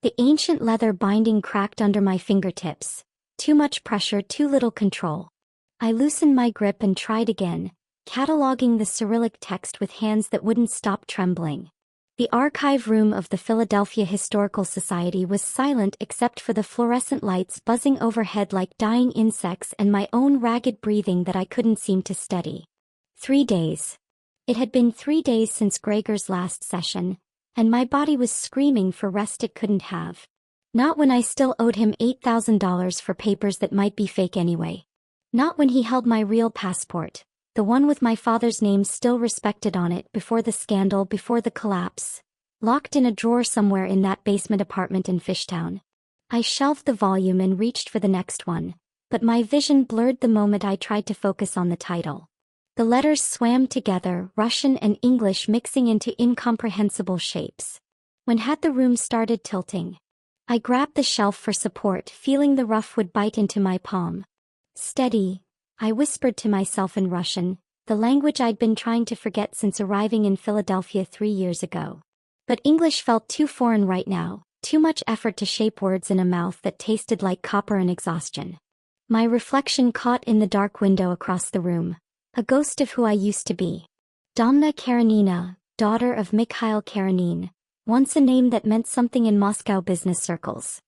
The ancient leather binding cracked under my fingertips. Too much pressure, too little control. I loosened my grip and tried again, cataloging the Cyrillic text with hands that wouldn't stop trembling. The archive room of the Philadelphia Historical Society was silent except for the fluorescent lights buzzing overhead like dying insects and my own ragged breathing that I couldn't seem to steady. 3 days. It had been 3 days since Gregor's last session, and my body was screaming for rest it couldn't have. Not when I still owed him $8,000 for papers that might be fake anyway. Not when he held my real passport, the one with my father's name still respected on it before the scandal, before the collapse, locked in a drawer somewhere in that basement apartment in Fishtown. I shelved the volume and reached for the next one, but my vision blurred the moment I tried to focus on the title. The letters swam together, Russian and English mixing into incomprehensible shapes. When had the room started tilting? I grabbed the shelf for support, feeling the rough wood bite into my palm. Steady, I whispered to myself in Russian, the language I'd been trying to forget since arriving in Philadelphia 3 years ago. But English felt too foreign right now, too much effort to shape words in a mouth that tasted like copper and exhaustion. My reflection caught in the dark window across the room, a ghost of who I used to be. Domna Karanina, daughter of Mikhail Karanin, once a name that meant something in Moscow business circles.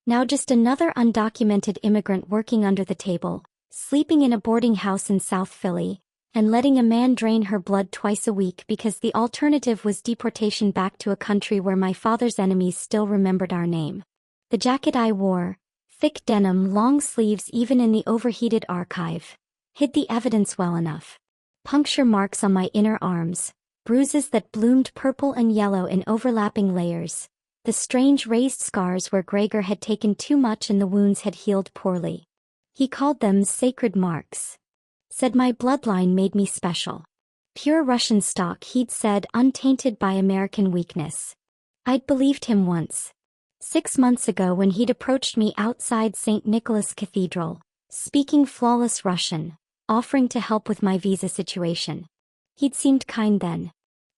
Now just another undocumented immigrant working under the table, sleeping in a boarding house in South Philly, and letting a man drain her blood twice a week because the alternative was deportation back to a country where my father's enemies still remembered our name. The jacket I wore, thick denim, long sleeves even in the overheated archive, hid the evidence well enough. Puncture marks on my inner arms, bruises that bloomed purple and yellow in overlapping layers, the strange raised scars where Gregor had taken too much and the wounds had healed poorly. He called them sacred marks. Said my bloodline made me special. Pure Russian stock, he'd said, untainted by American weakness. I'd believed him once. 6 months ago when he'd approached me outside St. Nicholas Cathedral, speaking flawless Russian, offering to help with my visa situation. He'd seemed kind then.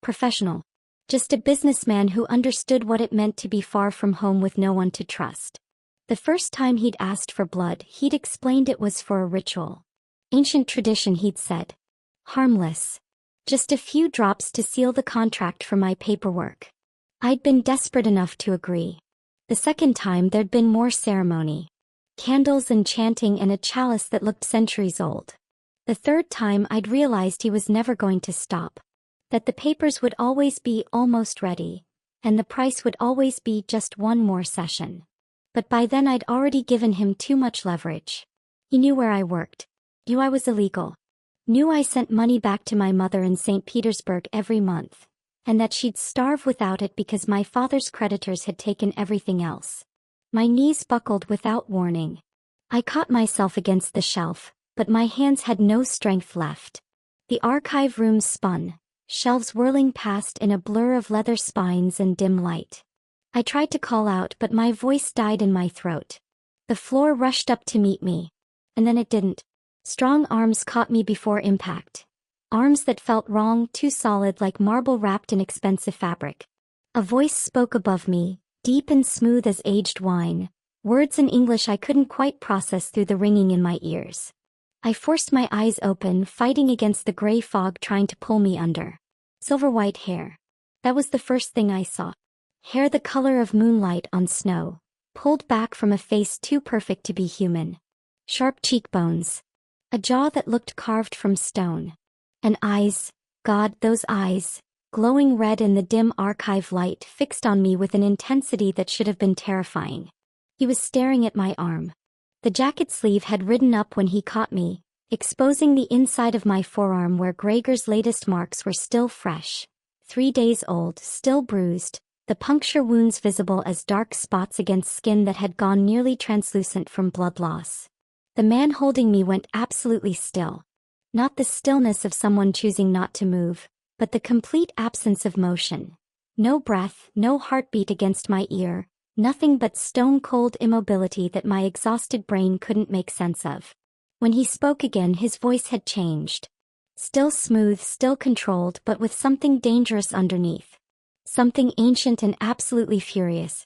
Professional. Just a businessman who understood what it meant to be far from home with no one to trust. The first time he'd asked for blood, he'd explained it was for a ritual. Ancient tradition, he'd said. Harmless. Just a few drops to seal the contract for my paperwork. I'd been desperate enough to agree. The second time there'd been more ceremony. Candles and chanting and a chalice that looked centuries old. The third time I'd realized he was never going to stop. That the papers would always be almost ready, and the price would always be just one more session. But by then I'd already given him too much leverage. He knew where I worked. Knew I was illegal. Knew I sent money back to my mother in St. Petersburg every month, and that she'd starve without it because my father's creditors had taken everything else. My knees buckled without warning. I caught myself against the shelf, but my hands had no strength left. The archive room spun, shelves whirling past in a blur of leather spines and dim light. I tried to call out, but my voice died in my throat. The floor rushed up to meet me. And then it didn't. Strong arms caught me before impact. Arms that felt wrong, too solid, like marble wrapped in expensive fabric. A voice spoke above me, deep and smooth as aged wine, words in English I couldn't quite process through the ringing in my ears. I forced my eyes open, fighting against the gray fog trying to pull me under. Silver white hair. That was the first thing I saw. Hair the color of moonlight on snow, pulled back from a face too perfect to be human. Sharp cheekbones. A jaw that looked carved from stone. And eyes, God, those eyes, glowing red in the dim archive light, fixed on me with an intensity that should have been terrifying. He was staring at my arm. The jacket sleeve had ridden up when he caught me, exposing the inside of my forearm where Gregor's latest marks were still fresh. 3 days old, still bruised, the puncture wounds visible as dark spots against skin that had gone nearly translucent from blood loss. The man holding me went absolutely still. Not the stillness of someone choosing not to move, but the complete absence of motion. No breath, no heartbeat against my ear, nothing but stone-cold immobility that my exhausted brain couldn't make sense of. When he spoke again, his voice had changed. Still smooth, still controlled, but with something dangerous underneath. Something ancient and absolutely furious.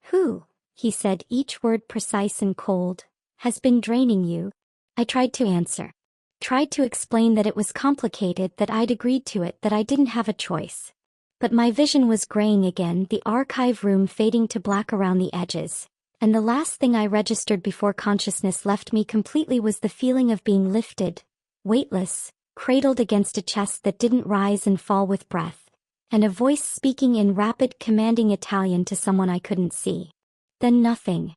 Who, he said, each word precise and cold, has been draining you? I tried to answer. Tried to explain that it was complicated, that I'd agreed to it, that I didn't have a choice. But my vision was graying again, the archive room fading to black around the edges. And the last thing I registered before consciousness left me completely was the feeling of being lifted, weightless, cradled against a chest that didn't rise and fall with breath, and a voice speaking in rapid, commanding Italian to someone I couldn't see. Then nothing.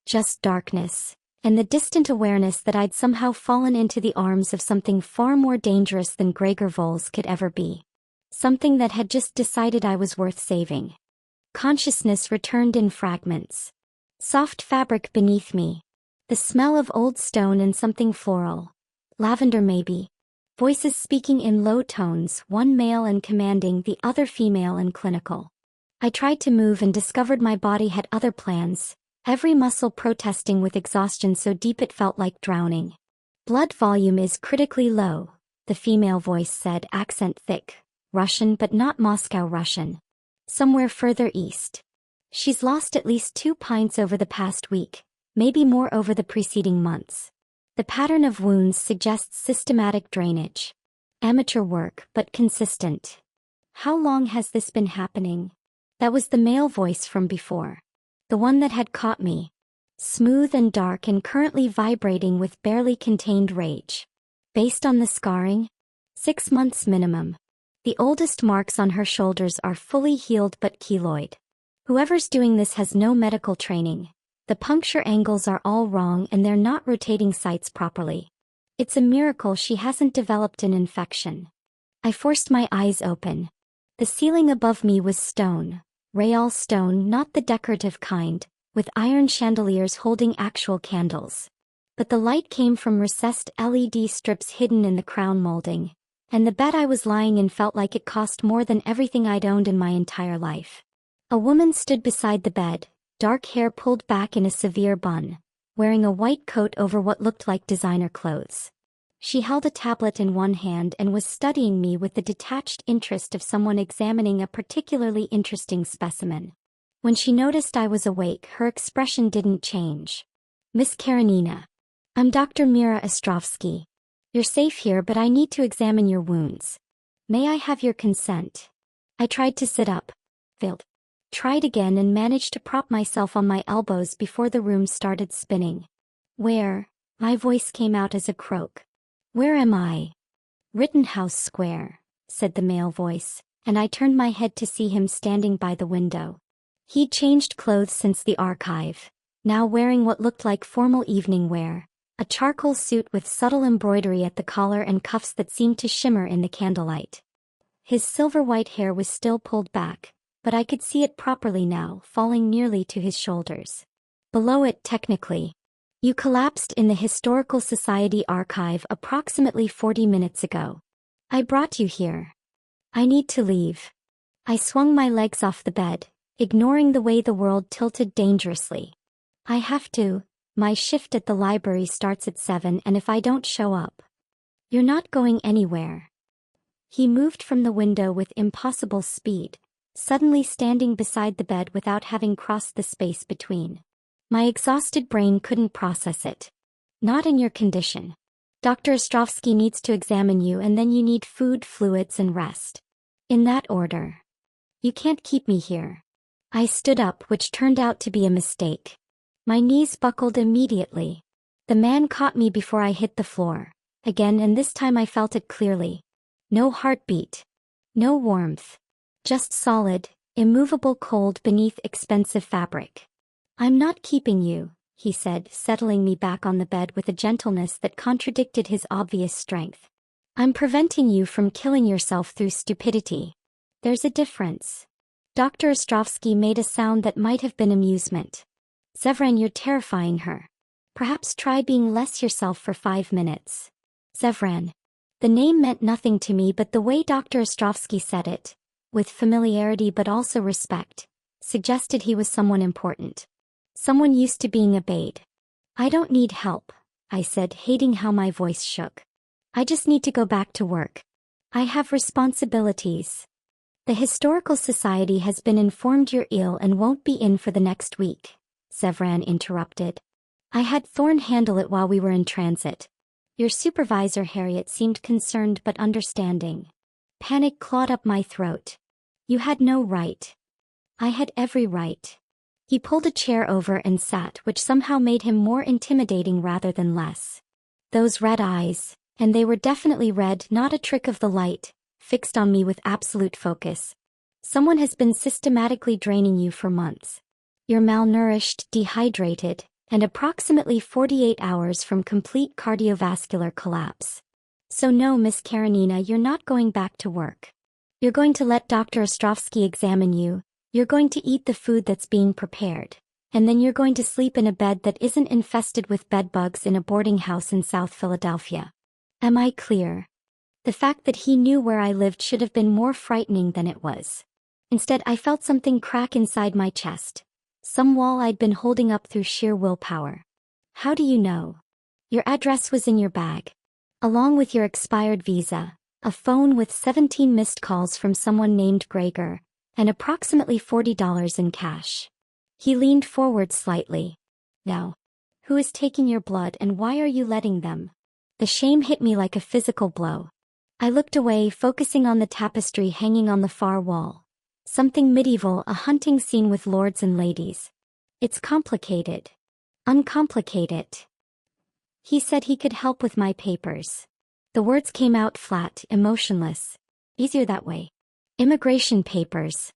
Just darkness, and the distant awareness that I'd somehow fallen into the arms of something far more dangerous than Gregor Voles could ever be. Something that had just decided I was worth saving. Consciousness returned in fragments. Soft fabric beneath me. The smell of old stone and something floral. Lavender maybe. Voices speaking in low tones, one male and commanding, the other female and clinical. I tried to move and discovered my body had other plans, every muscle protesting with exhaustion so deep it felt like drowning. Blood volume is critically low, the female voice said, accent thick. Russian but not Moscow Russian. Somewhere further east. She's lost at least 2 pints over the past week, maybe more over the preceding months. The pattern of wounds suggests systematic drainage. Amateur work, but consistent. How long has this been happening? That was the male voice from before. The one that had caught me. Smooth and dark and currently vibrating with barely contained rage. Based on the scarring? 6 months minimum. The oldest marks on her shoulders are fully healed but keloid. Whoever's doing this has no medical training. The puncture angles are all wrong and they're not rotating sites properly. It's a miracle she hasn't developed an infection. I forced my eyes open. The ceiling above me was stone. Real stone, not the decorative kind, with iron chandeliers holding actual candles. But the light came from recessed LED strips hidden in the crown molding. And the bed I was lying in felt like it cost more than everything I'd owned in my entire life. A woman stood beside the bed, dark hair pulled back in a severe bun, wearing a white coat over what looked like designer clothes. She held a tablet in one hand and was studying me with the detached interest of someone examining a particularly interesting specimen. When she noticed I was awake, her expression didn't change. Miss Karanina. I'm Dr. Mira Ostrovsky. You're safe here, but I need to examine your wounds. May I have your consent? I tried to sit up. Failed. Tried again and managed to prop myself on my elbows before the room started spinning. Where? My voice came out as a croak. Where am I? Rittenhouse Square, said the male voice, and I turned my head to see him standing by the window. He'd changed clothes since the archive, now wearing what looked like formal evening wear. A charcoal suit with subtle embroidery at the collar and cuffs that seemed to shimmer in the candlelight. His silver-white hair was still pulled back, but I could see it properly now, falling nearly to his shoulders. Below it, technically. You collapsed in the Historical Society archive approximately 40 minutes ago. I brought you here. I need to leave. I swung my legs off the bed, ignoring the way the world tilted dangerously. I have to. My shift at the library starts at 7 and if I don't show up. You're not going anywhere. He moved from the window with impossible speed, suddenly standing beside the bed without having crossed the space between. My exhausted brain couldn't process it. Not in your condition. Dr. Ostrovsky needs to examine you and then you need food, fluids and rest. In that order. You can't keep me here. I stood up, which turned out to be a mistake. My knees buckled immediately. The man caught me before I hit the floor. Again, and this time I felt it clearly. No heartbeat. No warmth. Just solid, immovable cold beneath expensive fabric. I'm not keeping you, he said, settling me back on the bed with a gentleness that contradicted his obvious strength. I'm preventing you from killing yourself through stupidity. There's a difference. Dr. Ostrovsky made a sound that might have been amusement. Zevran, you're terrifying her. Perhaps try being less yourself for 5 minutes. Zevran. The name meant nothing to me, but the way Dr. Ostrovsky said it, with familiarity but also respect, suggested he was someone important. Someone used to being obeyed. I don't need help, I said, hating how my voice shook. I just need to go back to work. I have responsibilities. The Historical Society has been informed you're ill and won't be in for the next week, Zevran interrupted. I had Thorn handle it while we were in transit. Your supervisor Harriet seemed concerned but understanding. Panic clawed up my throat. You had no right. I had every right. He pulled a chair over and sat, which somehow made him more intimidating rather than less. Those red eyes, and they were definitely red, not a trick of the light, fixed on me with absolute focus. Someone has been systematically draining you for months. You're malnourished, dehydrated, and approximately 48 hours from complete cardiovascular collapse. So no, Miss Karanina, you're not going back to work. You're going to let Dr. Ostrovsky examine you, you're going to eat the food that's being prepared, and then you're going to sleep in a bed that isn't infested with bedbugs in a boarding house in South Philadelphia. Am I clear? The fact that he knew where I lived should have been more frightening than it was. Instead, I felt something crack inside my chest. Some wall I'd been holding up through sheer willpower. How do you know? Your address was in your bag. Along with your expired visa, a phone with 17 missed calls from someone named Gregor, and approximately $40 in cash. He leaned forward slightly. Now, who is taking your blood and why are you letting them? The shame hit me like a physical blow. I looked away, focusing on the tapestry hanging on the far wall. Something medieval, a hunting scene with lords and ladies. It's complicated. Uncomplicate it. He said he could help with my papers. The words came out flat, emotionless. Easier that way. Immigration papers.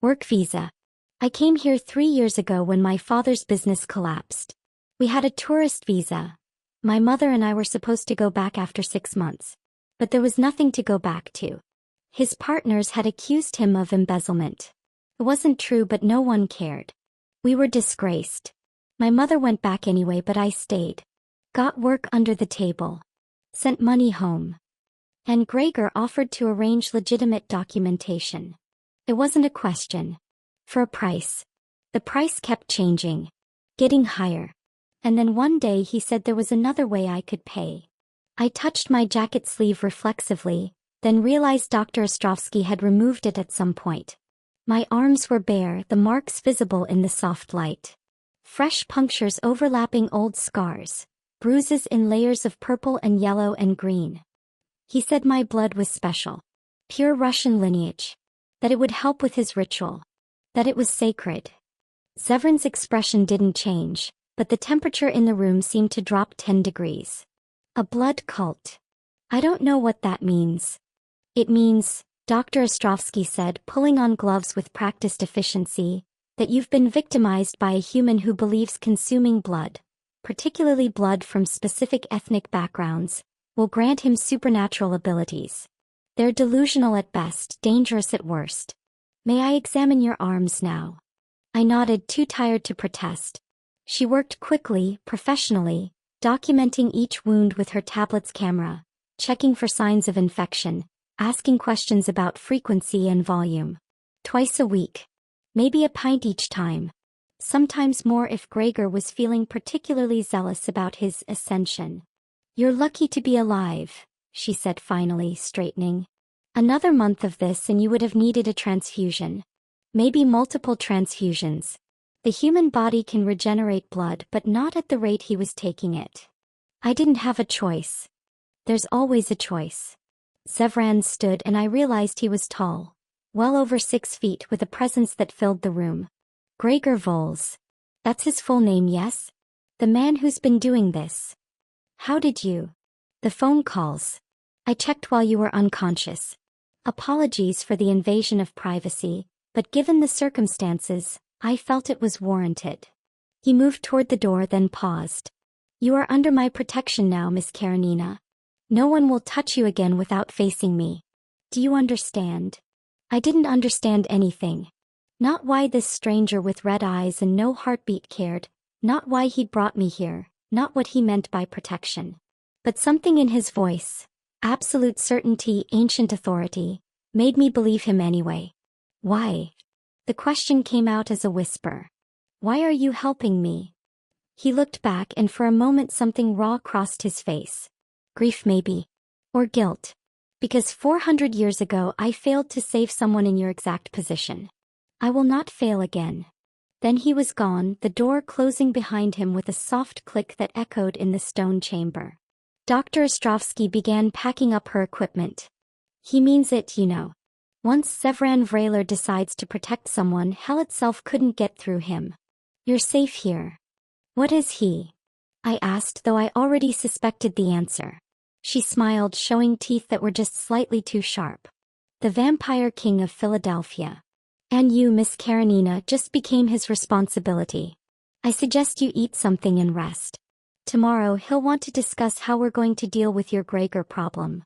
Work visa. I came here 3 years ago when my father's business collapsed. We had a tourist visa. My mother and I were supposed to go back after 6 months. But there was nothing to go back to. His partners had accused him of embezzlement. It wasn't true, but no one cared. We were disgraced. My mother went back anyway, but I stayed. Got work under the table. Sent money home. And Gregor offered to arrange legitimate documentation. It wasn't a question. For a price. The price kept changing. Getting higher. And then one day he said there was another way I could pay. I touched my jacket sleeve reflexively, then realized Dr. Ostrovsky had removed it at some point. My arms were bare, the marks visible in the soft light. Fresh punctures overlapping old scars, bruises in layers of purple and yellow and green. He said my blood was special. Pure Russian lineage. That it would help with his ritual. That it was sacred. Zevran's expression didn't change, but the temperature in the room seemed to drop 10 degrees. A blood cult. I don't know what that means. It means, Dr. Ostrovsky said, pulling on gloves with practiced efficiency, that you've been victimized by a human who believes consuming blood, particularly blood from specific ethnic backgrounds, will grant him supernatural abilities. They're delusional at best, dangerous at worst. May I examine your arms now? I nodded, too tired to protest. She worked quickly, professionally, documenting each wound with her tablet's camera, checking for signs of infection, asking questions about frequency and volume. Twice a week. Maybe a pint each time. Sometimes more if Gregor was feeling particularly zealous about his ascension. You're lucky to be alive, she said finally, straightening. Another month of this and you would have needed a transfusion. Maybe multiple transfusions. The human body can regenerate blood, but not at the rate he was taking it. I didn't have a choice. There's always a choice. Zevran stood and I realized he was tall, well over 6 feet, with a presence that filled the room. Gregor Voles. That's his full name, yes? The man who's been doing this. How did you? The phone calls. I checked while you were unconscious. Apologies for the invasion of privacy, but given the circumstances, I felt it was warranted. He moved toward the door, then paused. You are under my protection now, Miss Karanina. No one will touch you again without facing me. Do you understand? I didn't understand anything. Not why this stranger with red eyes and no heartbeat cared, not why he'd brought me here, not what he meant by protection. But something in his voice, absolute certainty, ancient authority, made me believe him anyway. Why? The question came out as a whisper. Why are you helping me? He looked back and for a moment something raw crossed his face. Grief maybe. Or guilt. Because 400 years ago I failed to save someone in your exact position. I will not fail again. Then he was gone, the door closing behind him with a soft click that echoed in the stone chamber. Dr. Ostrovsky began packing up her equipment. He means it, you know. Once Zevran Vraelor decides to protect someone, hell itself couldn't get through him. You're safe here. What is he? I asked, though I already suspected the answer. She smiled, showing teeth that were just slightly too sharp. The Vampire King of Philadelphia. And you, Miss Karanina, just became his responsibility. I suggest you eat something and rest. Tomorrow he'll want to discuss how we're going to deal with your Gregor problem.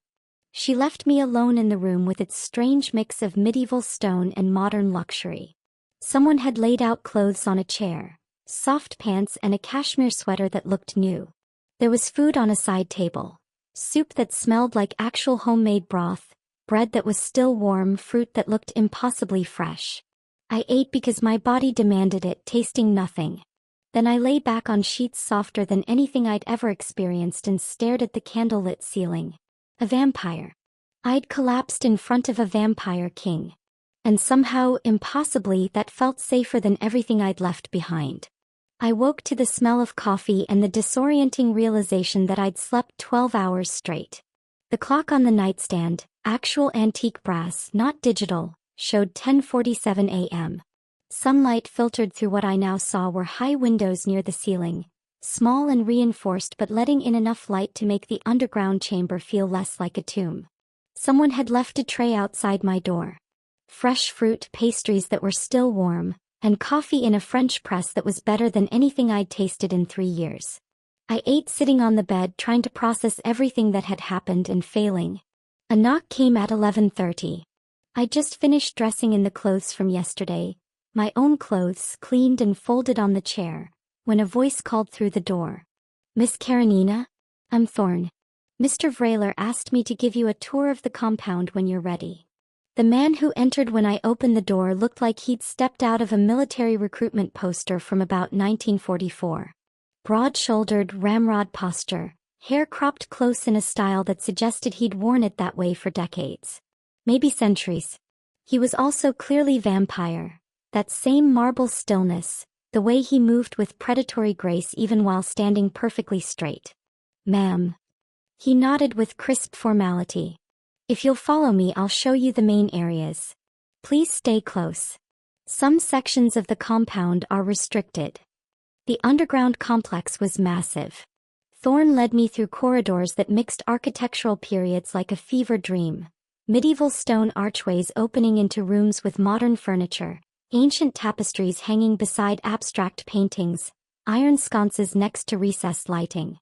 She left me alone in the room with its strange mix of medieval stone and modern luxury. Someone had laid out clothes on a chair, soft pants and a cashmere sweater that looked new. There was food on a side table, soup that smelled like actual homemade broth, bread that was still warm, fruit that looked impossibly fresh. I ate because my body demanded it, tasting nothing. Then I lay back on sheets softer than anything I'd ever experienced and stared at the candlelit ceiling. A vampire. I'd collapsed in front of a vampire king. And somehow, impossibly, that felt safer than everything I'd left behind. I woke to the smell of coffee and the disorienting realization that I'd slept 12 hours straight. The clock on the nightstand, actual antique brass, not digital, showed 10:47 a.m. Sunlight filtered through what I now saw were high windows near the ceiling, small and reinforced but letting in enough light to make the underground chamber feel less like a tomb. Someone had left a tray outside my door. Fresh fruit, pastries that were still warm, and coffee in a French press that was better than anything I'd tasted in 3 years. I ate sitting on the bed, trying to process everything that had happened and failing. A knock came at 11:30. I'd just finished dressing in the clothes from yesterday, my own clothes, cleaned and folded on the chair, when a voice called through the door. Miss Karanina? I'm Thorn. Mr. Vraelor asked me to give you a tour of the compound when you're ready. The man who entered when I opened the door looked like he'd stepped out of a military recruitment poster from about 1944. Broad-shouldered, ramrod posture, hair cropped close in a style that suggested he'd worn it that way for decades. Maybe centuries. He was also clearly vampire. That same marble stillness, the way he moved with predatory grace even while standing perfectly straight. Ma'am. He nodded with crisp formality. If you'll follow me, I'll show you the main areas. Please stay close. Some sections of the compound are restricted. The underground complex was massive. Thorn led me through corridors that mixed architectural periods like a fever dream. Medieval stone archways opening into rooms with modern furniture, ancient tapestries hanging beside abstract paintings, iron sconces next to recessed lighting.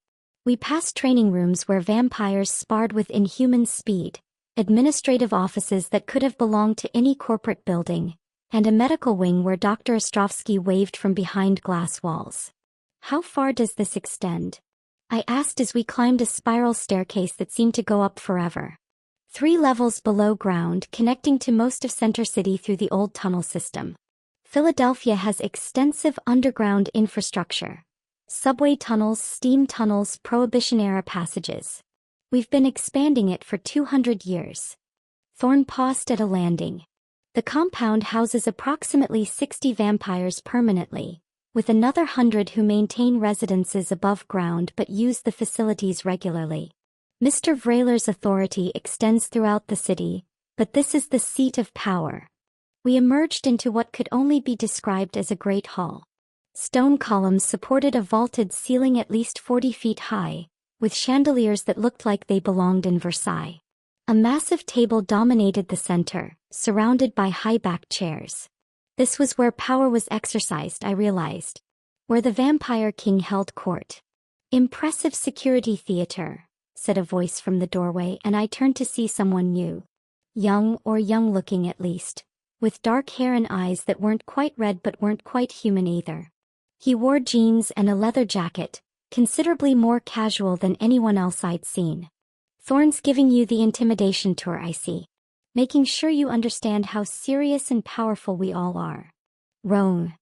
We passed training rooms where vampires sparred with inhuman speed, administrative offices that could have belonged to any corporate building, and a medical wing where Dr. Ostrovsky waved from behind glass walls. How far does this extend? I asked as we climbed a spiral staircase that seemed to go up forever. 3 levels below ground, connecting to most of Center City through the old tunnel system. Philadelphia has extensive underground infrastructure. Subway tunnels, steam tunnels, Prohibition-era passages. We've been expanding it for 200 years. Thorn paused at a landing. The compound houses approximately 60 vampires permanently, with another 100 who maintain residences above ground but use the facilities regularly. Mr. Vraelor's authority extends throughout the city, but this is the seat of power. We emerged into what could only be described as a great hall. Stone columns supported a vaulted ceiling at least 40 feet high, with chandeliers that looked like they belonged in Versailles. A massive table dominated the center, surrounded by high-backed chairs. This was where power was exercised, I realized. Where the Vampire King held court. Impressive security theater, said a voice from the doorway, and I turned to see someone new. Young, or young-looking at least, with dark hair and eyes that weren't quite red but weren't quite human either. He wore jeans and a leather jacket, considerably more casual than anyone else I'd seen. Thorn's giving you the intimidation tour, I see. Making sure you understand how serious and powerful we all are. Roan.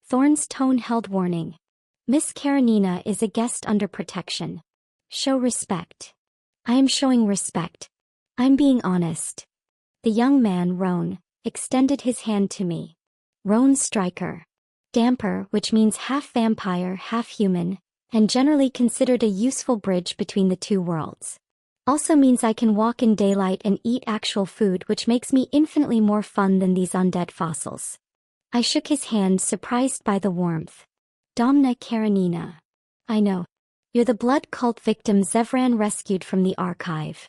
Thorn's tone held warning. Miss Karanina is a guest under protection. Show respect. I am showing respect. I'm being honest. The young man, Roan, extended his hand to me. Roan Striker. Damper, which means half vampire, half human, and generally considered a useful bridge between the two worlds. Also means I can walk in daylight and eat actual food, which makes me infinitely more fun than these undead fossils. I shook his hand, surprised by the warmth. Domna Karanina. I know. You're the blood cult victim Zevran rescued from the archive.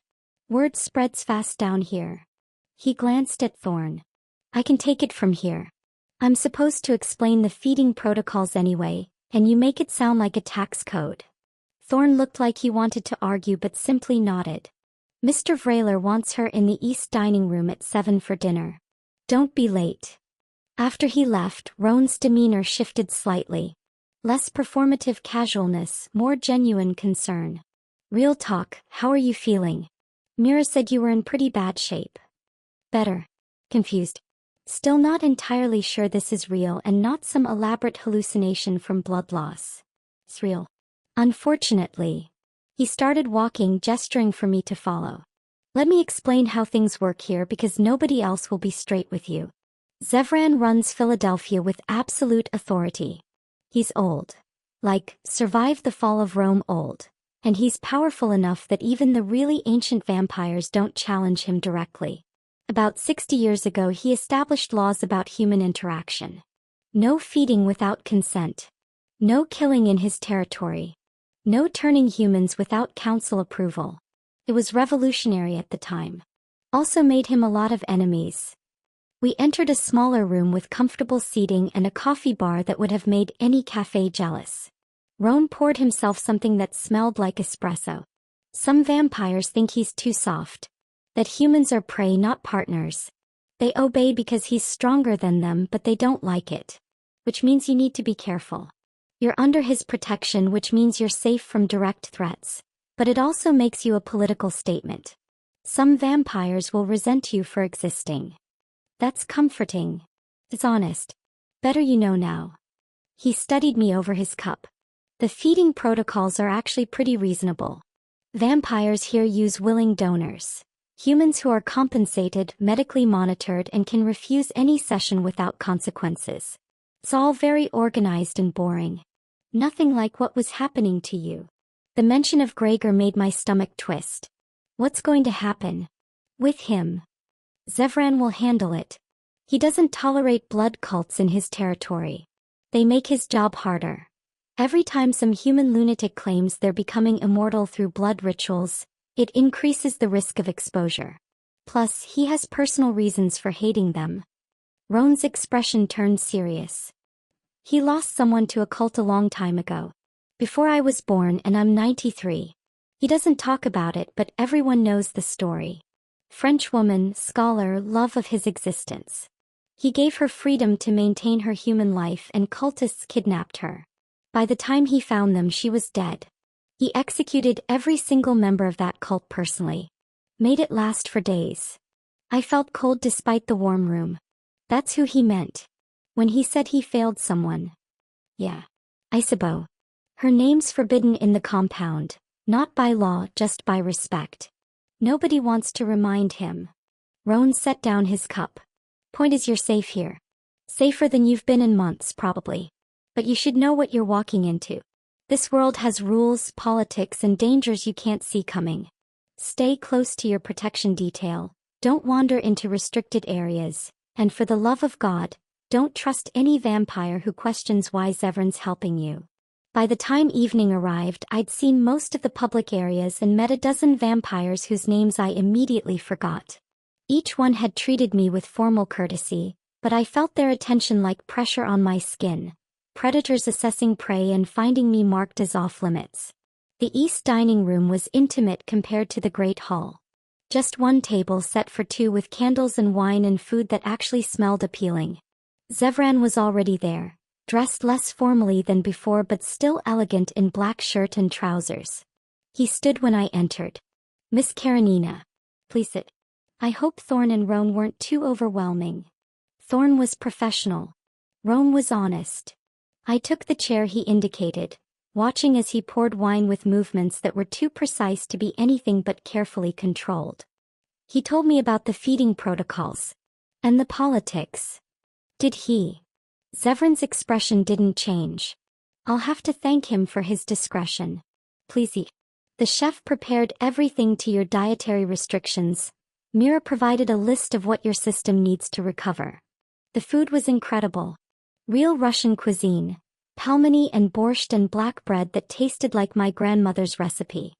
Word spreads fast down here. He glanced at Thorn. I can take it from here. I'm supposed to explain the feeding protocols anyway, and you make it sound like a tax code. Thorn looked like he wanted to argue but simply nodded. Mr. Vraelor wants her in the east dining room at 7 for dinner. Don't be late. After he left, Roan's demeanor shifted slightly. Less performative casualness, more genuine concern. Real talk, how are you feeling? Mira said you were in pretty bad shape. Better. Confused. Still not entirely sure this is real and not some elaborate hallucination from blood loss. It's real. Unfortunately. He started walking, gesturing for me to follow. Let me explain how things work here because nobody else will be straight with you. Zevran runs Philadelphia with absolute authority. He's old. Like, survived the fall of Rome old. And he's powerful enough that even the really ancient vampires don't challenge him directly. About 60 years ago he established laws about human interaction. No feeding without consent. No killing in his territory. No turning humans without council approval. It was revolutionary at the time. Also made him a lot of enemies. We entered a smaller room with comfortable seating and a coffee bar that would have made any cafe jealous. Roan poured himself something that smelled like espresso. Some vampires think he's too soft. That humans are prey, not partners. They obey because he's stronger than them, but they don't like it. Which means you need to be careful. You're under his protection, which means you're safe from direct threats. But it also makes you a political statement. Some vampires will resent you for existing. That's comforting. It's honest. Better you know now. He studied me over his cup. The feeding protocols are actually pretty reasonable. Vampires here use willing donors. Humans who are compensated, medically monitored, and can refuse any session without consequences. It's all very organized and boring. Nothing like what was happening to you. The mention of Gregor made my stomach twist. What's going to happen? With him. Zevran will handle it. He doesn't tolerate blood cults in his territory. They make his job harder. Every time some human lunatic claims they're becoming immortal through blood rituals, it increases the risk of exposure. Plus, he has personal reasons for hating them. Roan's expression turned serious. He lost someone to a cult a long time ago. Before I was born, and I'm 93. He doesn't talk about it, but everyone knows the story. French woman, scholar, love of his existence. He gave her freedom to maintain her human life and cultists kidnapped her. By the time he found them, she was dead. He executed every single member of that cult personally. Made it last for days. I felt cold despite the warm room. That's who he meant. When he said he failed someone. Yeah. Isabeau. Her name's forbidden in the compound. Not by law, just by respect. Nobody wants to remind him. Roan set down his cup. Point is you're safe here. Safer than you've been in months, probably. But you should know what you're walking into. This world has rules, politics, and dangers you can't see coming. Stay close to your protection detail, don't wander into restricted areas, and for the love of God, don't trust any vampire who questions why Zevran's helping you. By the time evening arrived, I'd seen most of the public areas and met a dozen vampires whose names I immediately forgot. Each one had treated me with formal courtesy, but I felt their attention like pressure on my skin. Predators assessing prey and finding me marked as off-limits. The east dining room was intimate compared to the great hall. Just one table set for two with candles and wine and food that actually smelled appealing. Zevran was already there, dressed less formally than before but still elegant in black shirt and trousers. He stood when I entered. Miss Karanina. Please sit. I hope Thorn and Roan weren't too overwhelming. Thorn was professional. Roan was honest. I took the chair he indicated, watching as he poured wine with movements that were too precise to be anything but carefully controlled. He told me about the feeding protocols. And the politics. Did he? Zevran's expression didn't change. I'll have to thank him for his discretion. Please eat. The chef prepared everything to your dietary restrictions. Mira provided a list of what your system needs to recover. The food was incredible. Real Russian cuisine. Pelmeni and borscht and black bread that tasted like my grandmother's recipe.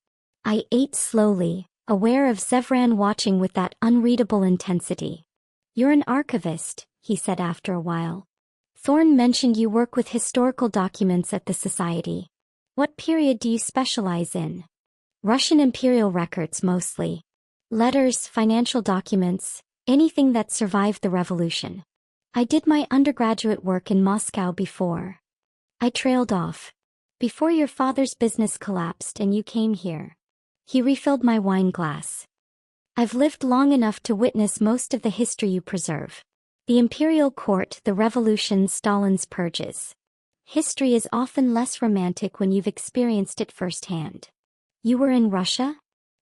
I ate slowly, aware of Zevran watching with that unreadable intensity. You're an archivist, he said after a while. Thorne mentioned you work with historical documents at the Society. What period do you specialize in? Russian imperial records mostly. Letters, financial documents, anything that survived the revolution. I did my undergraduate work in Moscow before. I trailed off. Before your father's business collapsed and you came here. He refilled my wine glass. I've lived long enough to witness most of the history you preserve. The imperial court, the revolution, Stalin's purges. History is often less romantic when you've experienced it firsthand. You were in Russia?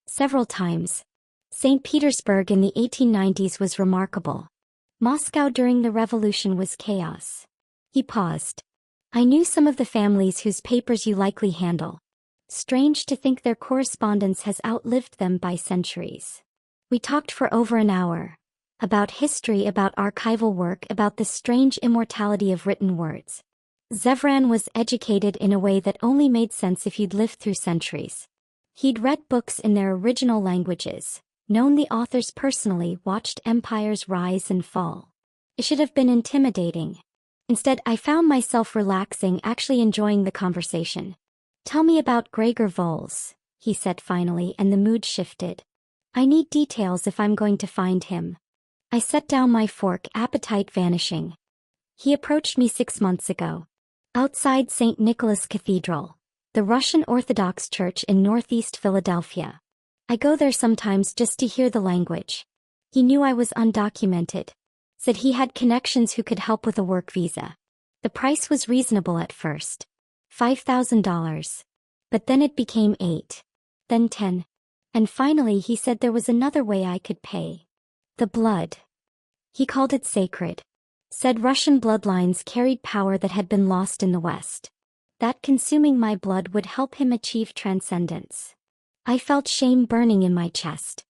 Several times. St. Petersburg in the 1890s was remarkable. Moscow during the revolution was chaos. He paused. I knew some of the families whose papers you likely handle. Strange to think their correspondence has outlived them by centuries. We talked for over an hour. About history, about archival work, about the strange immortality of written words. Zevran was educated in a way that only made sense if you'd lived through centuries. He'd read books in their original languages, known the authors personally, watched empires rise and fall. It should have been intimidating. Instead, I found myself relaxing, actually enjoying the conversation. Tell me about Gregor Voles, he said finally, and the mood shifted. I need details if I'm going to find him. I set down my fork, appetite vanishing. He approached me 6 months ago. Outside St. Nicholas Cathedral, the Russian Orthodox Church in northeast Philadelphia. I go there sometimes just to hear the language. He knew I was undocumented. Said he had connections who could help with a work visa. The price was reasonable at first. $5,000. But then it became 8. Then 10. And finally he said there was another way I could pay. The blood. He called it sacred. Said Russian bloodlines carried power that had been lost in the West. That consuming my blood would help him achieve transcendence. I felt shame burning in my chest.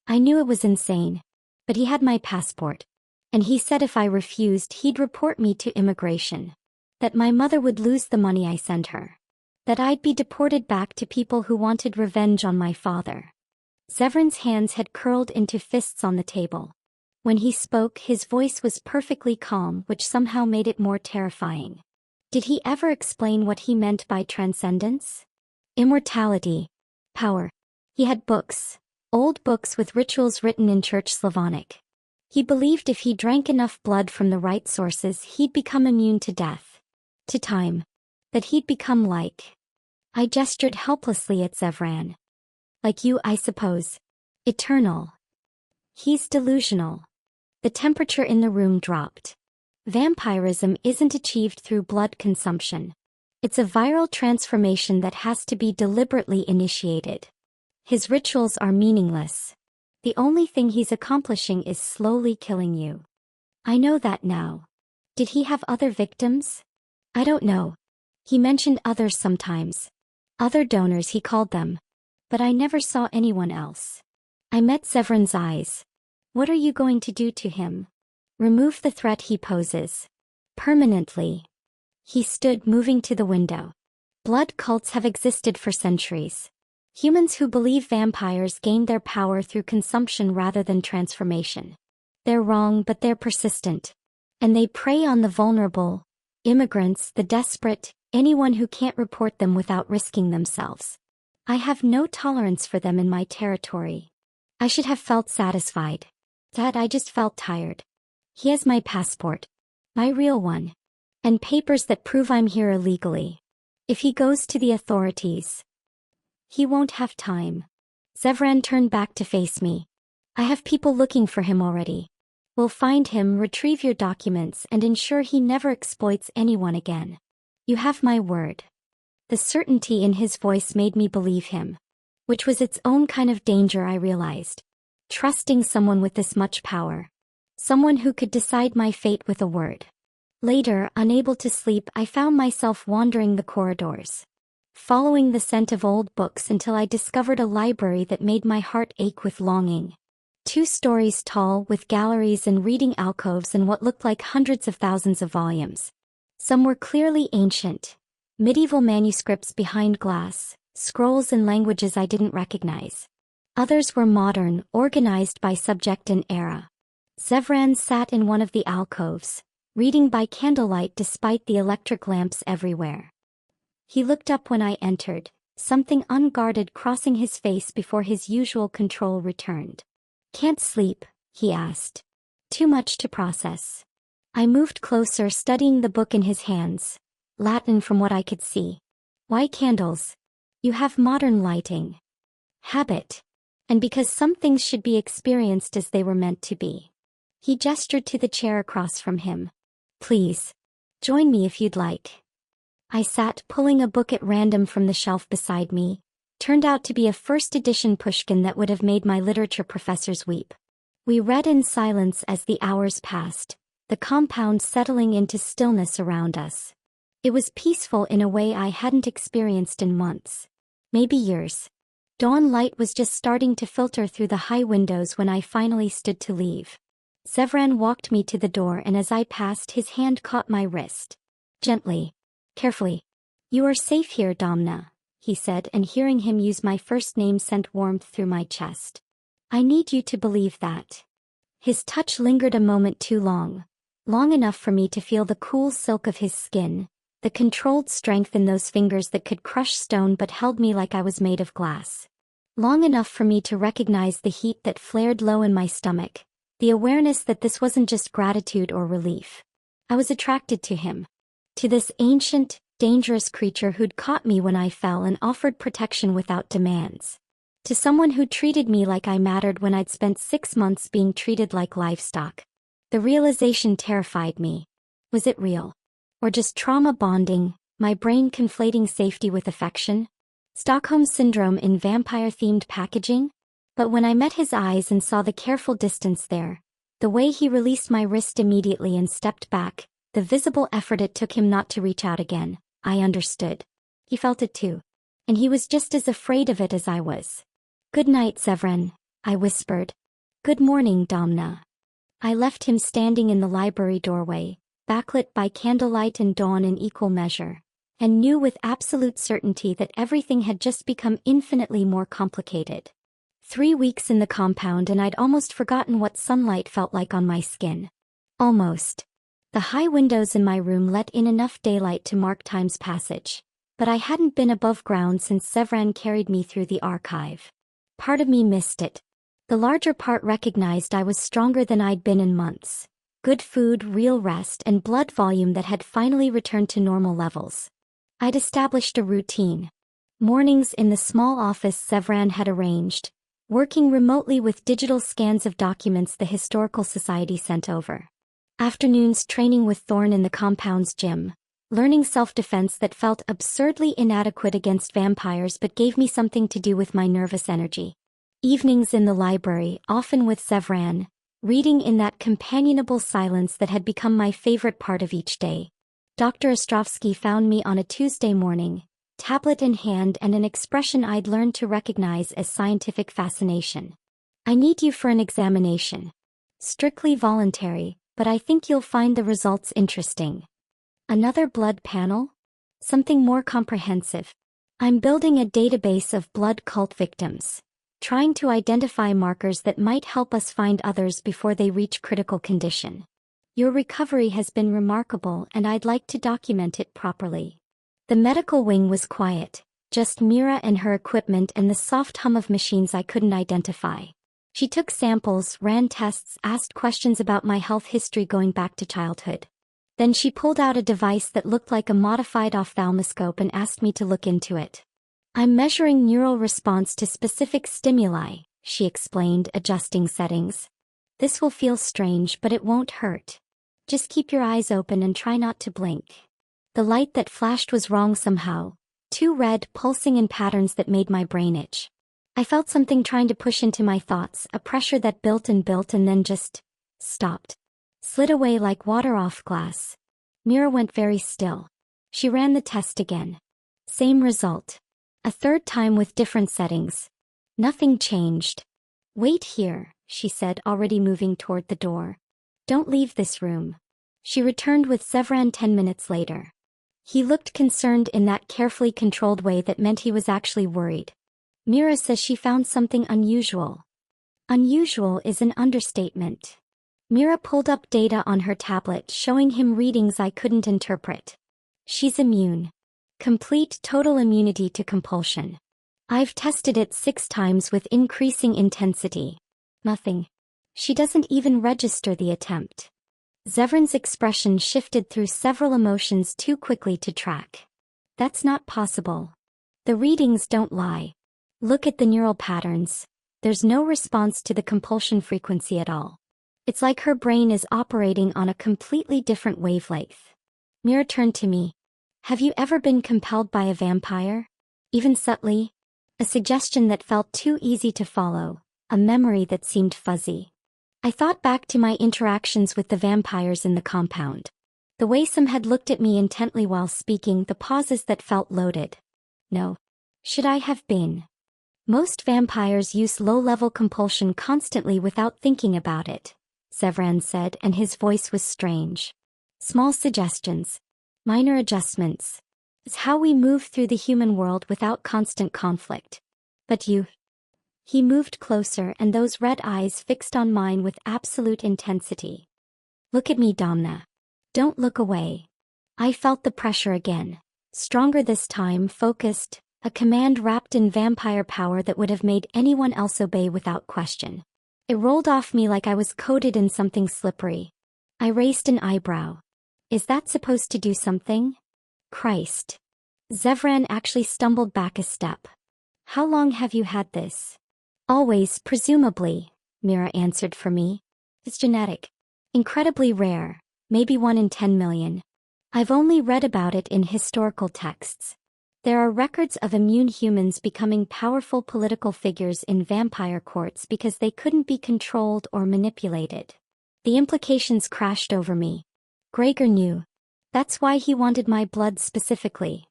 I knew it was insane. But he had my passport. And he said if I refused he'd report me to immigration. That my mother would lose the money I sent her. That I'd be deported back to people who wanted revenge on my father. Zevran's hands had curled into fists on the table. When he spoke, his voice was perfectly calm, which somehow made it more terrifying. Did he ever explain what he meant by transcendence? Immortality. Power. He had books. Old books with rituals written in Church Slavonic. He believed if he drank enough blood from the right sources he'd become immune to death. To time. That he'd become like. I gestured helplessly at Zevran. Like you, I suppose. Eternal. He's delusional. The temperature in the room dropped. Vampirism isn't achieved through blood consumption. It's a viral transformation that has to be deliberately initiated. His rituals are meaningless. The only thing he's accomplishing is slowly killing you. I know that now. Did he have other victims? I don't know. He mentioned others sometimes. Other donors he called them. But I never saw anyone else. I met Zevran's eyes. What are you going to do to him? Remove the threat he poses. Permanently. He stood, moving to the window. Blood cults have existed for centuries. Humans who believe vampires gain their power through consumption rather than transformation. They're wrong, but they're persistent. And they prey on the vulnerable, immigrants, the desperate, anyone who can't report them without risking themselves. I have no tolerance for them in my territory. I should have felt satisfied. Dad, I just felt tired. He has my passport. My real one. And papers that prove I'm here illegally. If he goes to the authorities, he won't have time. Zevran turned back to face me. I have people looking for him already. We'll find him, retrieve your documents, and ensure he never exploits anyone again. You have my word. The certainty in his voice made me believe him. Which was its own kind of danger, I realized. trusting someone with this much power. Someone who could decide my fate with a word. Later, unable to sleep, I found myself wandering the corridors, following the scent of old books until I discovered a library that made my heart ache with longing. 2 stories tall, with galleries and reading alcoves and what looked like hundreds of thousands of volumes. Some were clearly ancient, medieval manuscripts behind glass, scrolls in languages I didn't recognize. Others were modern, organized by subject and era. Zevran sat in one of the alcoves, reading by candlelight despite the electric lamps everywhere. He looked up when I entered, something unguarded crossing his face before his usual control returned. "Can't sleep?" he asked. "Too much to process." I moved closer, studying the book in his hands. Latin from what I could see. "Why candles? You have modern lighting." "Habit. And because some things should be experienced as they were meant to be." He gestured to the chair across from him. "Please. Join me if you'd like." I sat, pulling a book at random from the shelf beside me. Turned out to be a first edition Pushkin that would have made my literature professors weep. We read in silence as the hours passed, the compound settling into stillness around us. It was peaceful in a way I hadn't experienced in months. Maybe years. Dawn light was just starting to filter through the high windows when I finally stood to leave. Zevran walked me to the door, and as I passed, his hand caught my wrist. Gently. Carefully. "You are safe here, Domna," he said, and hearing him use my first name sent warmth through my chest. "I need you to believe that." His touch lingered a moment too long. Long enough for me to feel the cool silk of his skin, the controlled strength in those fingers that could crush stone but held me like I was made of glass. Long enough for me to recognize the heat that flared low in my stomach, the awareness that this wasn't just gratitude or relief. I was attracted to him. To this ancient, dangerous creature who'd caught me when I fell and offered protection without demands. To someone who treated me like I mattered when I'd spent 6 months being treated like livestock. The realization terrified me. Was it real? Or just trauma bonding, my brain conflating safety with affection? Stockholm Syndrome in vampire-themed packaging? But when I met his eyes and saw the careful distance there, the way he released my wrist immediately and stepped back, the visible effort it took him not to reach out again, I understood. He felt it too. And he was just as afraid of it as I was. "Good night, Zevran," I whispered. "Good morning, Domna." I left him standing in the library doorway, backlit by candlelight and dawn in equal measure, and knew with absolute certainty that everything had just become infinitely more complicated. 3 weeks in the compound and I'd almost forgotten what sunlight felt like on my skin. Almost. The high windows in my room let in enough daylight to mark time's passage, but I hadn't been above ground since Zevran carried me through the archive. Part of me missed it. The larger part recognized I was stronger than I'd been in months. Good food, real rest, and blood volume that had finally returned to normal levels. I'd established a routine. Mornings in the small office Zevran had arranged, working remotely with digital scans of documents the Historical Society sent over. Afternoons training with Thorn in the compound's gym, learning self-defense that felt absurdly inadequate against vampires but gave me something to do with my nervous energy. Evenings in the library, often with Zevran, reading in that companionable silence that had become my favorite part of each day. Dr. Ostrovsky found me on a Tuesday morning, tablet in hand and an expression I'd learned to recognize as scientific fascination. "I need you for an examination. Strictly voluntary, but I think you'll find the results interesting." Another blood panel? Something more comprehensive. "I'm building a database of blood cult victims, trying to identify markers that might help us find others before they reach critical condition. Your recovery has been remarkable and I'd like to document it properly." The medical wing was quiet, just Mira and her equipment and the soft hum of machines I couldn't identify. She took samples, ran tests, asked questions about my health history going back to childhood. Then she pulled out a device that looked like a modified ophthalmoscope and asked me to look into it. "I'm measuring neural response to specific stimuli," she explained, adjusting settings. "This will feel strange, but it won't hurt. Just keep your eyes open and try not to blink." The light that flashed was wrong somehow, too red, pulsing in patterns that made my brain itch. I felt something trying to push into my thoughts, a pressure that built and then just stopped. Slid away like water off glass. Mira went very still. She ran the test again. Same result. A third time with different settings. Nothing changed. Wait here, she said, already moving toward the door. Don't leave this room. She returned with Zevran 10 minutes later. He looked concerned in that carefully controlled way that meant he was actually worried. Mira says she found something unusual. Unusual is an understatement. Mira pulled up data on her tablet showing him readings I couldn't interpret. She's immune. Complete total immunity to compulsion. I've tested it 6 times with increasing intensity. Nothing. She doesn't even register the attempt. Zevran's expression shifted through several emotions too quickly to track. That's not possible. The readings don't lie. Look at the neural patterns. There's no response to the compulsion frequency at all. It's like her brain is operating on a completely different wavelength. Mira turned to me. Have you ever been compelled by a vampire? Even subtly? A suggestion that felt too easy to follow, a memory that seemed fuzzy. I thought back to my interactions with the vampires in the compound. The way some had looked at me intently while speaking, the pauses that felt loaded. No. Should I have been? Most vampires use low-level compulsion constantly without thinking about it, Zevran said, and his voice was strange. Small suggestions. Minor adjustments. It's how we move through the human world without constant conflict. But you... He moved closer, and those red eyes fixed on mine with absolute intensity. Look at me, Domna. Don't look away. I felt the pressure again. Stronger this time, focused, a command wrapped in vampire power that would have made anyone else obey without question. It rolled off me like I was coated in something slippery. I raised an eyebrow. Is that supposed to do something? Christ. Zevran actually stumbled back a step. How long have you had this? Always, presumably, Mira answered for me. It's genetic. Incredibly rare, maybe 1 in 10 million. I've only read about it in historical texts. There are records of immune humans becoming powerful political figures in vampire courts because they couldn't be controlled or manipulated. The implications crashed over me. Gregor knew. That's why he wanted my blood specifically.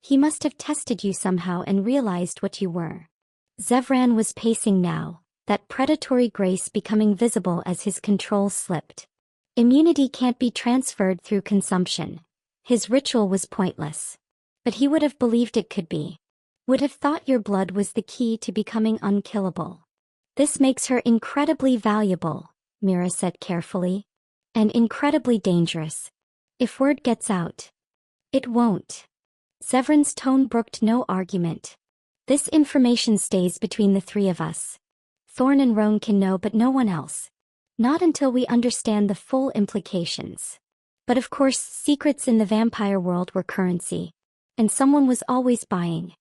He must have tested you somehow and realized what you were. Zevran was pacing now, that predatory grace becoming visible as his control slipped. Immunity can't be transferred through consumption. His ritual was pointless. But he would have believed it could be. Would have thought your blood was the key to becoming unkillable. This makes her incredibly valuable, Mira said carefully. And incredibly dangerous. If word gets out. It won't. Zevran's tone brooked no argument. This information stays between the 3 of us. Thorn and Roan can know, but no one else. Not until we understand the full implications. But of course, secrets in the vampire world were currency. And someone was always buying.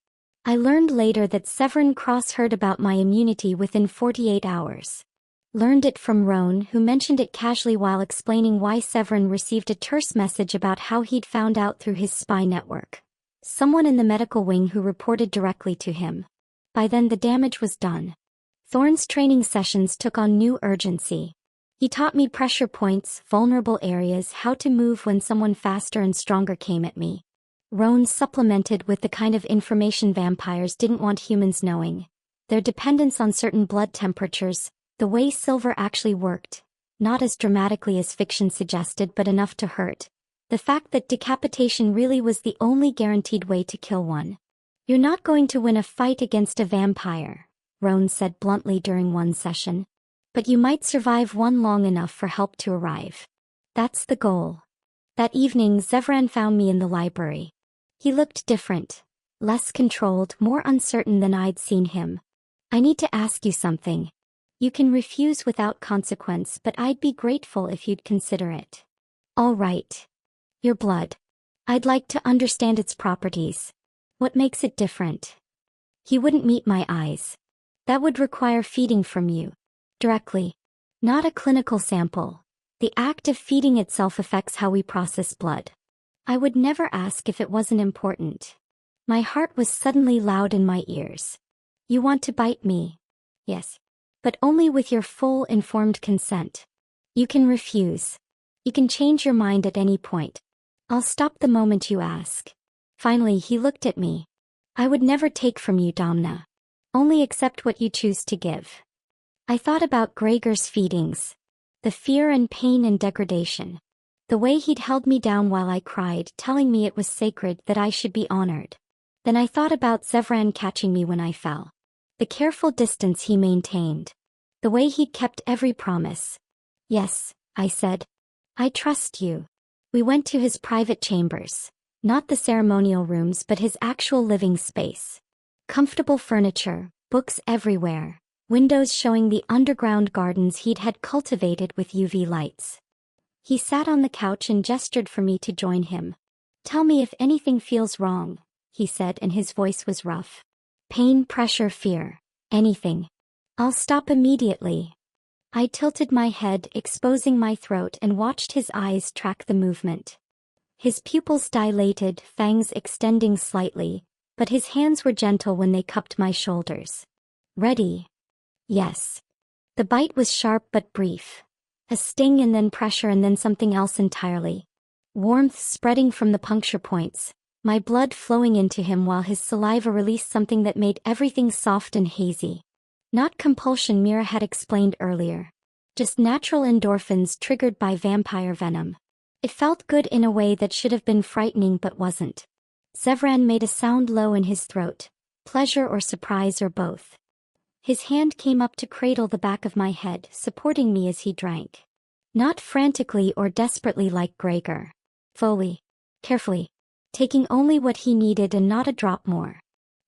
I learned later that Zevran cross-heard about my immunity within 48 hours. Learned it from Roan, who mentioned it casually while explaining why Zevran received a terse message about how he'd found out through his spy network. Someone in the medical wing who reported directly to him. By then the damage was done. Thorn's training sessions took on new urgency. He taught me pressure points, vulnerable areas, how to move when someone faster and stronger came at me. Roan supplemented with the kind of information vampires didn't want humans knowing. Their dependence on certain blood temperatures, the way silver actually worked. Not as dramatically as fiction suggested, but enough to hurt. The fact that decapitation really was the only guaranteed way to kill one. You're not going to win a fight against a vampire, Roan said bluntly during one session. But you might survive one long enough for help to arrive. That's the goal. That evening Zevran found me in the library. He looked different. Less controlled, more uncertain than I'd seen him. I need to ask you something. You can refuse without consequence, but I'd be grateful if you'd consider it. All right. Your blood. I'd like to understand its properties. What makes it different? He wouldn't meet my eyes. That would require feeding from you. Directly. Not a clinical sample. The act of feeding itself affects how we process blood. I would never ask if it wasn't important. My heart was suddenly loud in my ears. You want to bite me? Yes. But only with your full informed consent. You can refuse. You can change your mind at any point. I'll stop the moment you ask. Finally, he looked at me. I would never take from you, Domna. Only accept what you choose to give. I thought about Gregor's feedings. The fear and pain and degradation. The way he'd held me down while I cried, telling me it was sacred, that I should be honored. Then I thought about Zevran catching me when I fell. The careful distance he maintained. The way he'd kept every promise. Yes, I said. I trust you. We went to his private chambers. Not the ceremonial rooms, but his actual living space. Comfortable furniture, books everywhere, windows showing the underground gardens he'd had cultivated with UV lights. He sat on the couch and gestured for me to join him. Tell me if anything feels wrong, he said, and his voice was rough. Pain, pressure, fear, anything. I'll stop immediately. I tilted my head, exposing my throat, and watched his eyes track the movement. His pupils dilated, fangs extending slightly, but his hands were gentle when they cupped my shoulders. Ready? Yes. The bite was sharp but brief. A sting and then pressure and then something else entirely. Warmth spreading from the puncture points, my blood flowing into him while his saliva released something that made everything soft and hazy. Not compulsion, Mira had explained earlier. Just natural endorphins triggered by vampire venom. It felt good in a way that should have been frightening but wasn't. Zevran made a sound low in his throat, pleasure or surprise or both. His hand came up to cradle the back of my head, supporting me as he drank. Not frantically or desperately like Gregor. Fully. Carefully. Taking only what he needed and not a drop more.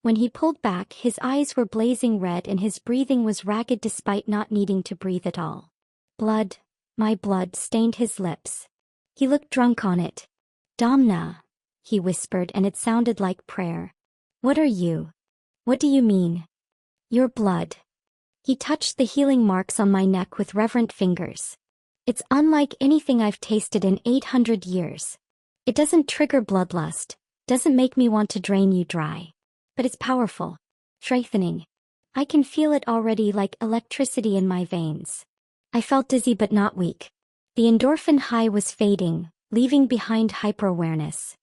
When he pulled back, his eyes were blazing red and his breathing was ragged despite not needing to breathe at all. Blood, my blood, stained his lips. He looked drunk on it. Domna, he whispered, and it sounded like prayer. What are you? What do you mean? Your blood. He touched the healing marks on my neck with reverent fingers. It's unlike anything I've tasted in 800 years. It doesn't trigger bloodlust, doesn't make me want to drain you dry. But it's powerful. Strengthening. I can feel it already, like electricity in my veins. I felt dizzy but not weak. The endorphin high was fading, leaving behind hyper-awareness.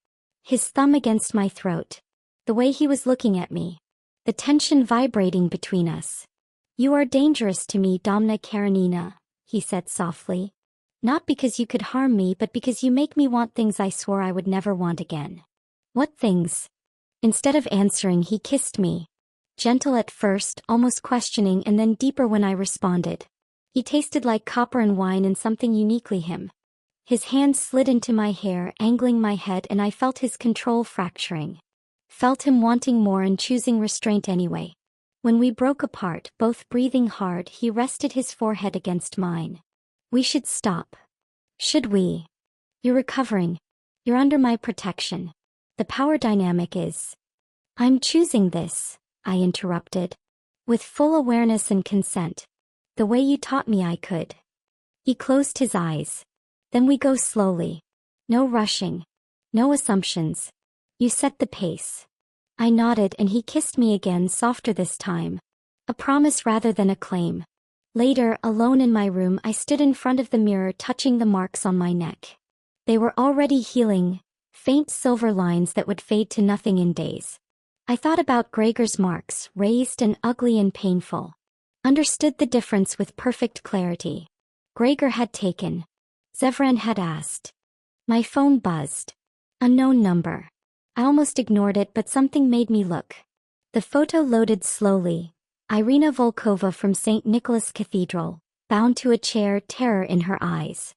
His thumb against my throat. The way he was looking at me. The tension vibrating between us. You are dangerous to me, Domna Karanina, he said softly. Not because you could harm me, but because you make me want things I swore I would never want again. What things? Instead of answering, he kissed me. Gentle at first, almost questioning, and then deeper when I responded. He tasted like copper and wine and something uniquely him. His hand slid into my hair, angling my head, and I felt his control fracturing. Felt him wanting more and choosing restraint anyway. When we broke apart, both breathing hard, he rested his forehead against mine. We should stop. Should we? You're recovering. You're under my protection. The power dynamic is. I'm choosing this, I interrupted. With full awareness and consent. The way you taught me I could. He closed his eyes. Then we go slowly. No rushing. No assumptions. You set the pace. I nodded and he kissed me again, softer this time. A promise rather than a claim. Later, alone in my room, I stood in front of the mirror, touching the marks on my neck. They were already healing, faint silver lines that would fade to nothing in days. I thought about Gregor's marks, raised and ugly and painful. Understood the difference with perfect clarity. Gregor had taken. Zevran had asked. My phone buzzed. Unknown number. I almost ignored it, but something made me look. The photo loaded slowly. Irina Volkova from St. Nicholas Cathedral, bound to a chair, terror in her eyes.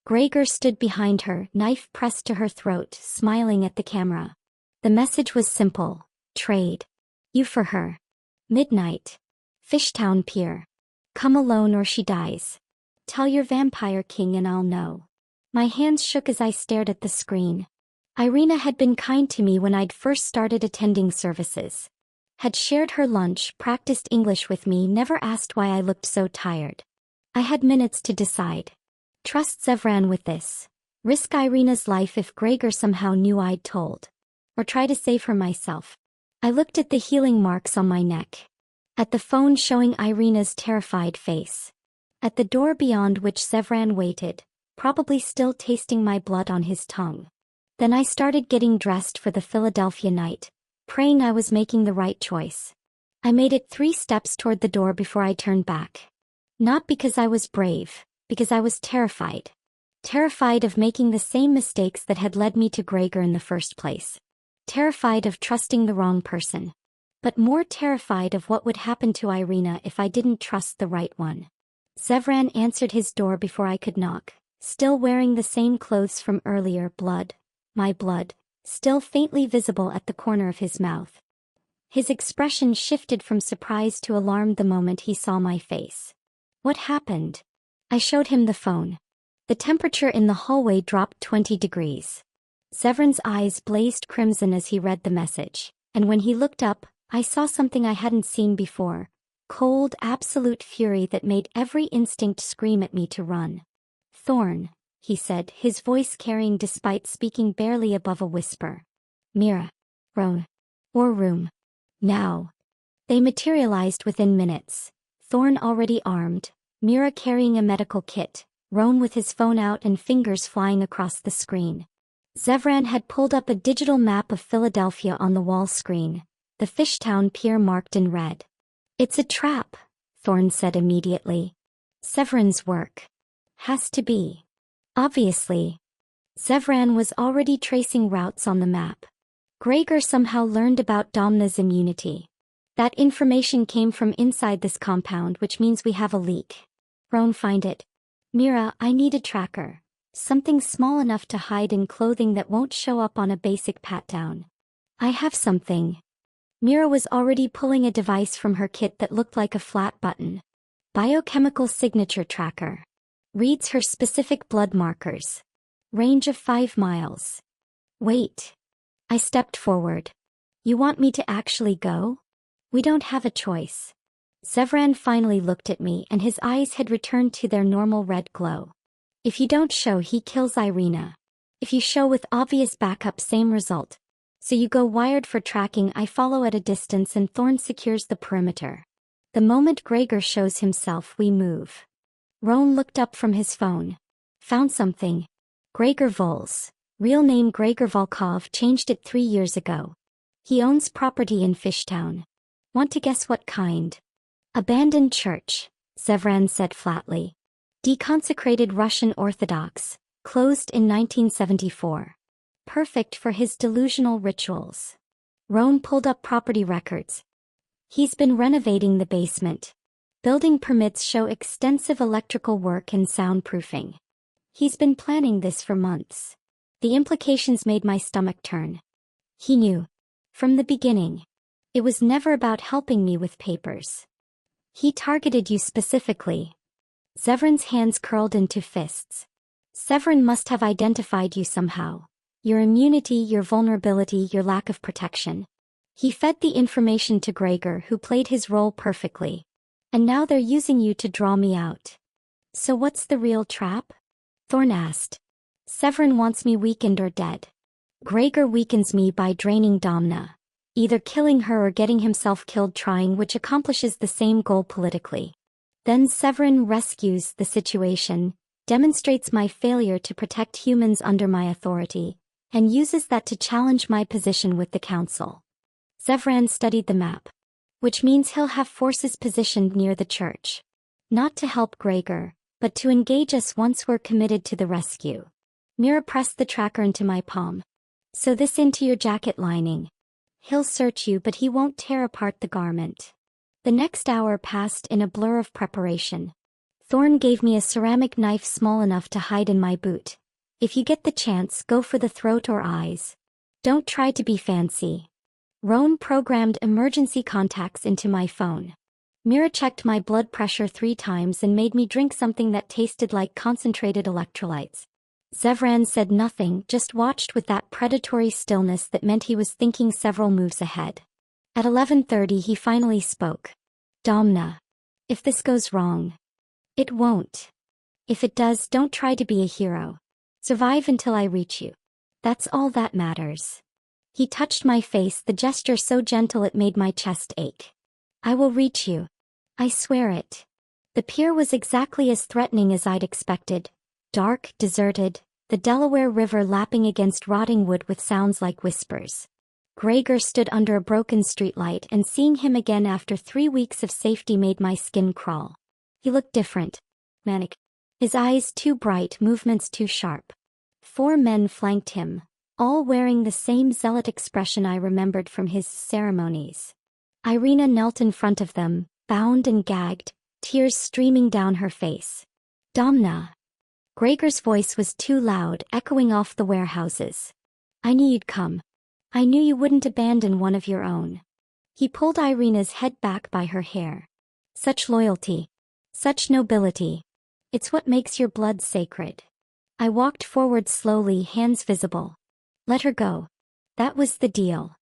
Gregor stood behind her, knife pressed to her throat, smiling at the camera. The message was simple. Trade. You for her. Midnight. Fishtown Pier. Come alone or she dies. Tell your vampire king and I'll know. My hands shook as I stared at the screen. Irina had been kind to me when I'd first started attending services. Had shared her lunch, practiced English with me, never asked why I looked so tired. I had minutes to decide. Trust Zevran with this. Risk Irina's life if Gregor somehow knew I'd told. Or try to save her myself. I looked at the healing marks on my neck. At the phone showing Irina's terrified face. At the door beyond which Zevran waited, probably still tasting my blood on his tongue. Then I started getting dressed for the Philadelphia night, praying I was making the right choice. I made it 3 steps toward the door before I turned back. Not because I was brave, because I was terrified. Terrified of making the same mistakes that had led me to Gregor in the first place. Terrified of trusting the wrong person. But more terrified of what would happen to Irina if I didn't trust the right one. Zevran answered his door before I could knock, still wearing the same clothes from earlier. My blood, still faintly visible at the corner of his mouth. His expression shifted from surprise to alarm the moment he saw my face. What happened? I showed him the phone. The temperature in the hallway dropped 20 degrees. Zevran's eyes blazed crimson as he read the message, and when he looked up, I saw something I hadn't seen before. Cold, absolute fury that made every instinct scream at me to run. "Thorn," he said, his voice carrying despite speaking barely above a whisper. "Mira. Room. Now." They materialized within minutes. Thorn already armed, Mira carrying a medical kit, Roan with his phone out and fingers flying across the screen. Zevran had pulled up a digital map of Philadelphia on the wall screen, the Fishtown Pier marked in red. "It's a trap," Thorn said immediately. "Zevran's work. Has to be. Obviously." Zevran was already tracing routes on the map. Gregor somehow learned about Domna's immunity. That information came from inside this compound, which means we have a leak. Roan, find it. Mira, I need a tracker. Something small enough to hide in clothing that won't show up on a basic pat-down. I have something. Mira was already pulling a device from her kit that looked like a flat button. Biochemical signature tracker. Reads her specific blood markers. Range of 5 miles. Wait. I stepped forward. You want me to actually go? We don't have a choice. Zevran finally looked at me and his eyes had returned to their normal red glow. If you don't show, he kills Irina. If you show with obvious backup, same result. So you go wired for tracking, I follow at a distance and Thorn secures the perimeter. The moment Gregor shows himself, we move. Roan looked up from his phone. Found something. Gregor Vols. Real name Gregor Volkov, changed it 3 years ago. He owns property in Fishtown. Want to guess what kind? Abandoned church, Zevran said flatly. Deconsecrated Russian Orthodox, closed in 1974. Perfect for his delusional rituals. Roan pulled up property records. He's been renovating the basement. Building permits show extensive electrical work and soundproofing. He's been planning this for months. The implications made my stomach turn. He knew. From the beginning. It was never about helping me with papers. He targeted you specifically. Zevran's hands curled into fists. Zevran must have identified you somehow. Your immunity, your vulnerability, your lack of protection. He fed the information to Gregor, who played his role perfectly. And now they're using you to draw me out. So what's the real trap? Thorn asked. Zevran wants me weakened or dead. Gregor weakens me by draining Domna. Either killing her or getting himself killed trying, which accomplishes the same goal politically. Then Zevran rescues the situation, demonstrates my failure to protect humans under my authority, and uses that to challenge my position with the council. Zevran studied the map. Which means he'll have forces positioned near the church. Not to help Gregor, but to engage us once we're committed to the rescue. Mira pressed the tracker into my palm. Sew this into your jacket lining. He'll search you, but he won't tear apart the garment. The next hour passed in a blur of preparation. Thorn gave me a ceramic knife small enough to hide in my boot. If you get the chance, go for the throat or eyes. Don't try to be fancy. Roan programmed emergency contacts into my phone. Mira checked my blood pressure 3 times and made me drink something that tasted like concentrated electrolytes. Zevran said nothing, just watched with that predatory stillness that meant he was thinking several moves ahead. At 11:30 he finally spoke. Domna. If this goes wrong. It won't. If it does, don't try to be a hero. Survive until I reach you. That's all that matters. He touched my face, the gesture so gentle it made my chest ache. I will reach you. I swear it. The pier was exactly as threatening as I'd expected. Dark, deserted, the Delaware River lapping against rotting wood with sounds like whispers. Gregor stood under a broken streetlight, and seeing him again after 3 weeks of safety made my skin crawl. He looked different. Manic. His eyes too bright, movements too sharp. 4 men flanked him, all wearing the same zealot expression I remembered from his ceremonies. Irina knelt in front of them, bound and gagged, tears streaming down her face. Domna. Gregor's voice was too loud, echoing off the warehouses. I knew you'd come. I knew you wouldn't abandon one of your own. He pulled Irina's head back by her hair. Such loyalty. Such nobility. It's what makes your blood sacred. I walked forward slowly, hands visible. Let her go. That was the deal.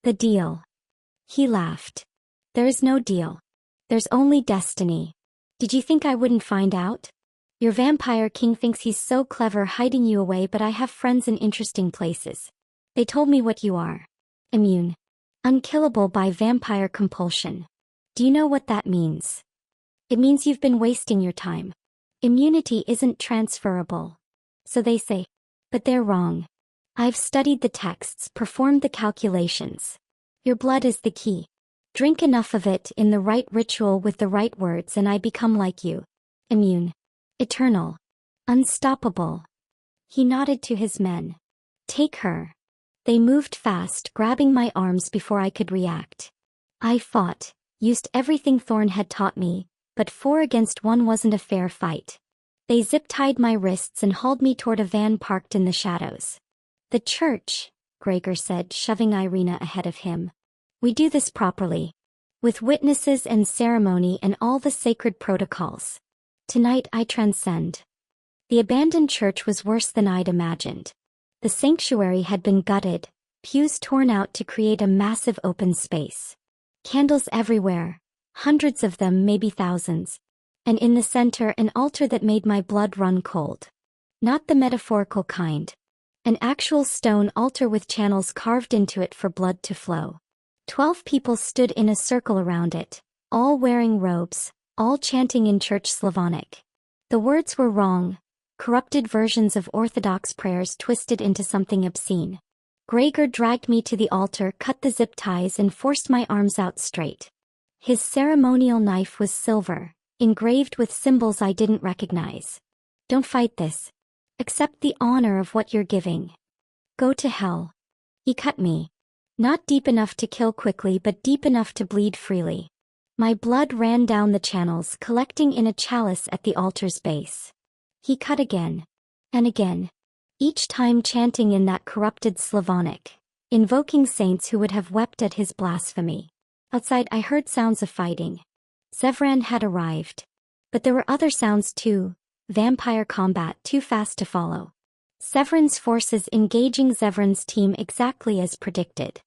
The deal. He laughed. There is no deal. There's only destiny. Did you think I wouldn't find out? Your vampire king thinks he's so clever hiding you away, but I have friends in interesting places. They told me what you are. Immune. Unkillable by vampire compulsion. Do you know what that means? It means you've been wasting your time. Immunity isn't transferable. So they say. But they're wrong. I've studied the texts, performed the calculations. Your blood is the key. Drink enough of it in the right ritual with the right words and I become like you. Immune. Eternal. Unstoppable. He nodded to his men. Take her. They moved fast, grabbing my arms before I could react. I fought, used everything Thorn had taught me, but 4 against 1 wasn't a fair fight. They zip-tied my wrists and hauled me toward a van parked in the shadows. The church, Gregor said, shoving Irina ahead of him. We do this properly. With witnesses and ceremony and all the sacred protocols. Tonight I transcend. The abandoned church was worse than I'd imagined. The sanctuary had been gutted, pews torn out to create a massive open space. Candles everywhere, hundreds of them, maybe thousands. And in the center, an altar that made my blood run cold. Not the metaphorical kind. An actual stone altar with channels carved into it for blood to flow. 12 people stood in a circle around it, all wearing robes, all chanting in church Slavonic. The words were wrong, corrupted versions of Orthodox prayers twisted into something obscene. Gregor dragged me to the altar, cut the zip ties and forced my arms out straight. His ceremonial knife was silver, engraved with symbols I didn't recognize. Don't fight this. Accept the honor of what you're giving. Go to hell. He cut me. Not deep enough to kill quickly, but deep enough to bleed freely. My blood ran down the channels, collecting in a chalice at the altar's base. He cut again. And again. Each time chanting in that corrupted Slavonic, invoking saints who would have wept at his blasphemy. Outside I heard sounds of fighting. Zevran had arrived. But there were other sounds too, vampire combat too fast to follow. Zevran's forces engaging Zevran's team exactly as predicted.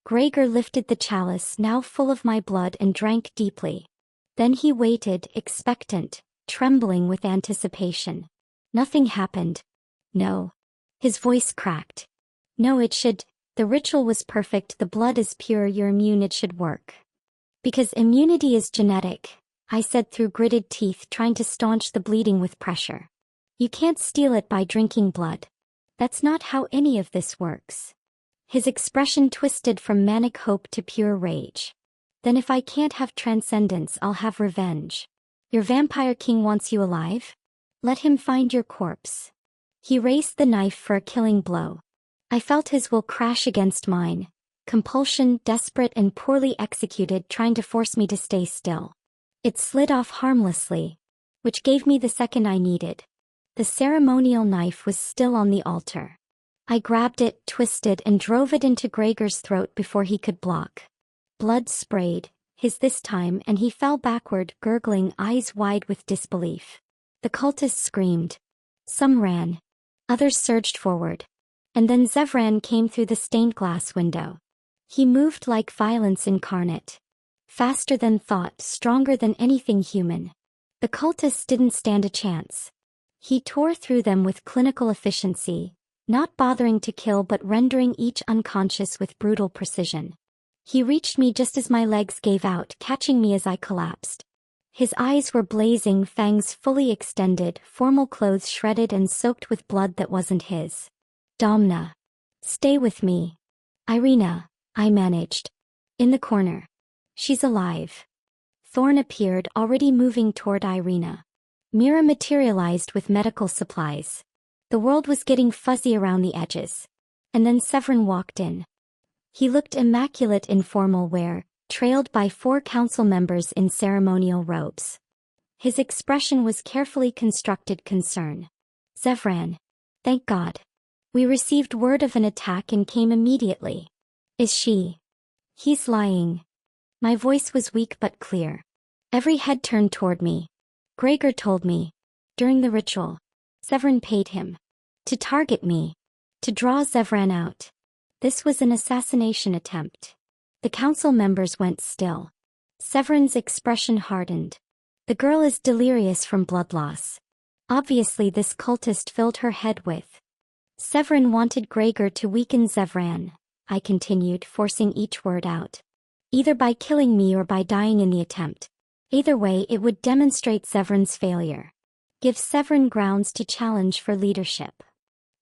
Gregor lifted the chalice, now full of my blood, and drank deeply. Then he waited, expectant, trembling with anticipation. Nothing happened. No. His voice cracked. No, it should. The ritual was perfect, the blood is pure, you're immune, it should work. Because immunity is genetic, I said through gritted teeth, trying to staunch the bleeding with pressure. You can't steal it by drinking blood. That's not how any of this works. His expression twisted from manic hope to pure rage. Then if I can't have transcendence, I'll have revenge. Your vampire king wants you alive? Let him find your corpse. He raised the knife for a killing blow. I felt his will crash against mine. Compulsion, desperate and poorly executed, trying to force me to stay still. It slid off harmlessly, which gave me the second I needed. The ceremonial knife was still on the altar. I grabbed it, twisted, and drove it into Gregor's throat before he could block. Blood sprayed, his this time, and he fell backward, gurgling, eyes wide with disbelief. The cultists screamed. Some ran. Others surged forward. And then Zevran came through the stained glass window. He moved like violence incarnate. Faster than thought, stronger than anything human. The cultists didn't stand a chance. He tore through them with clinical efficiency, not bothering to kill but rendering each unconscious with brutal precision. He reached me just as my legs gave out, catching me as I collapsed. His eyes were blazing, fangs fully extended, formal clothes shredded and soaked with blood that wasn't his. Domna. Stay with me. Irina, I managed. In the corner. She's alive. Thorn appeared, already moving toward Irina. Mira materialized with medical supplies. The world was getting fuzzy around the edges. And then Zevran walked in. He looked immaculate in formal wear, trailed by 4 council members in ceremonial robes. His expression was carefully constructed concern. Zevran. Thank God. We received word of an attack and came immediately. Is she? He's lying. My voice was weak but clear. Every head turned toward me. Gregor told me. During the ritual. Zevran paid him. To target me. To draw Zevran out. This was an assassination attempt. The council members went still. Zevran's expression hardened. The girl is delirious from blood loss. Obviously this cultist filled her head with. Zevran wanted Gregor to weaken Zevran, I continued, forcing each word out. Either by killing me or by dying in the attempt. Either way it would demonstrate Zevran's failure. Give Zevran grounds to challenge for leadership.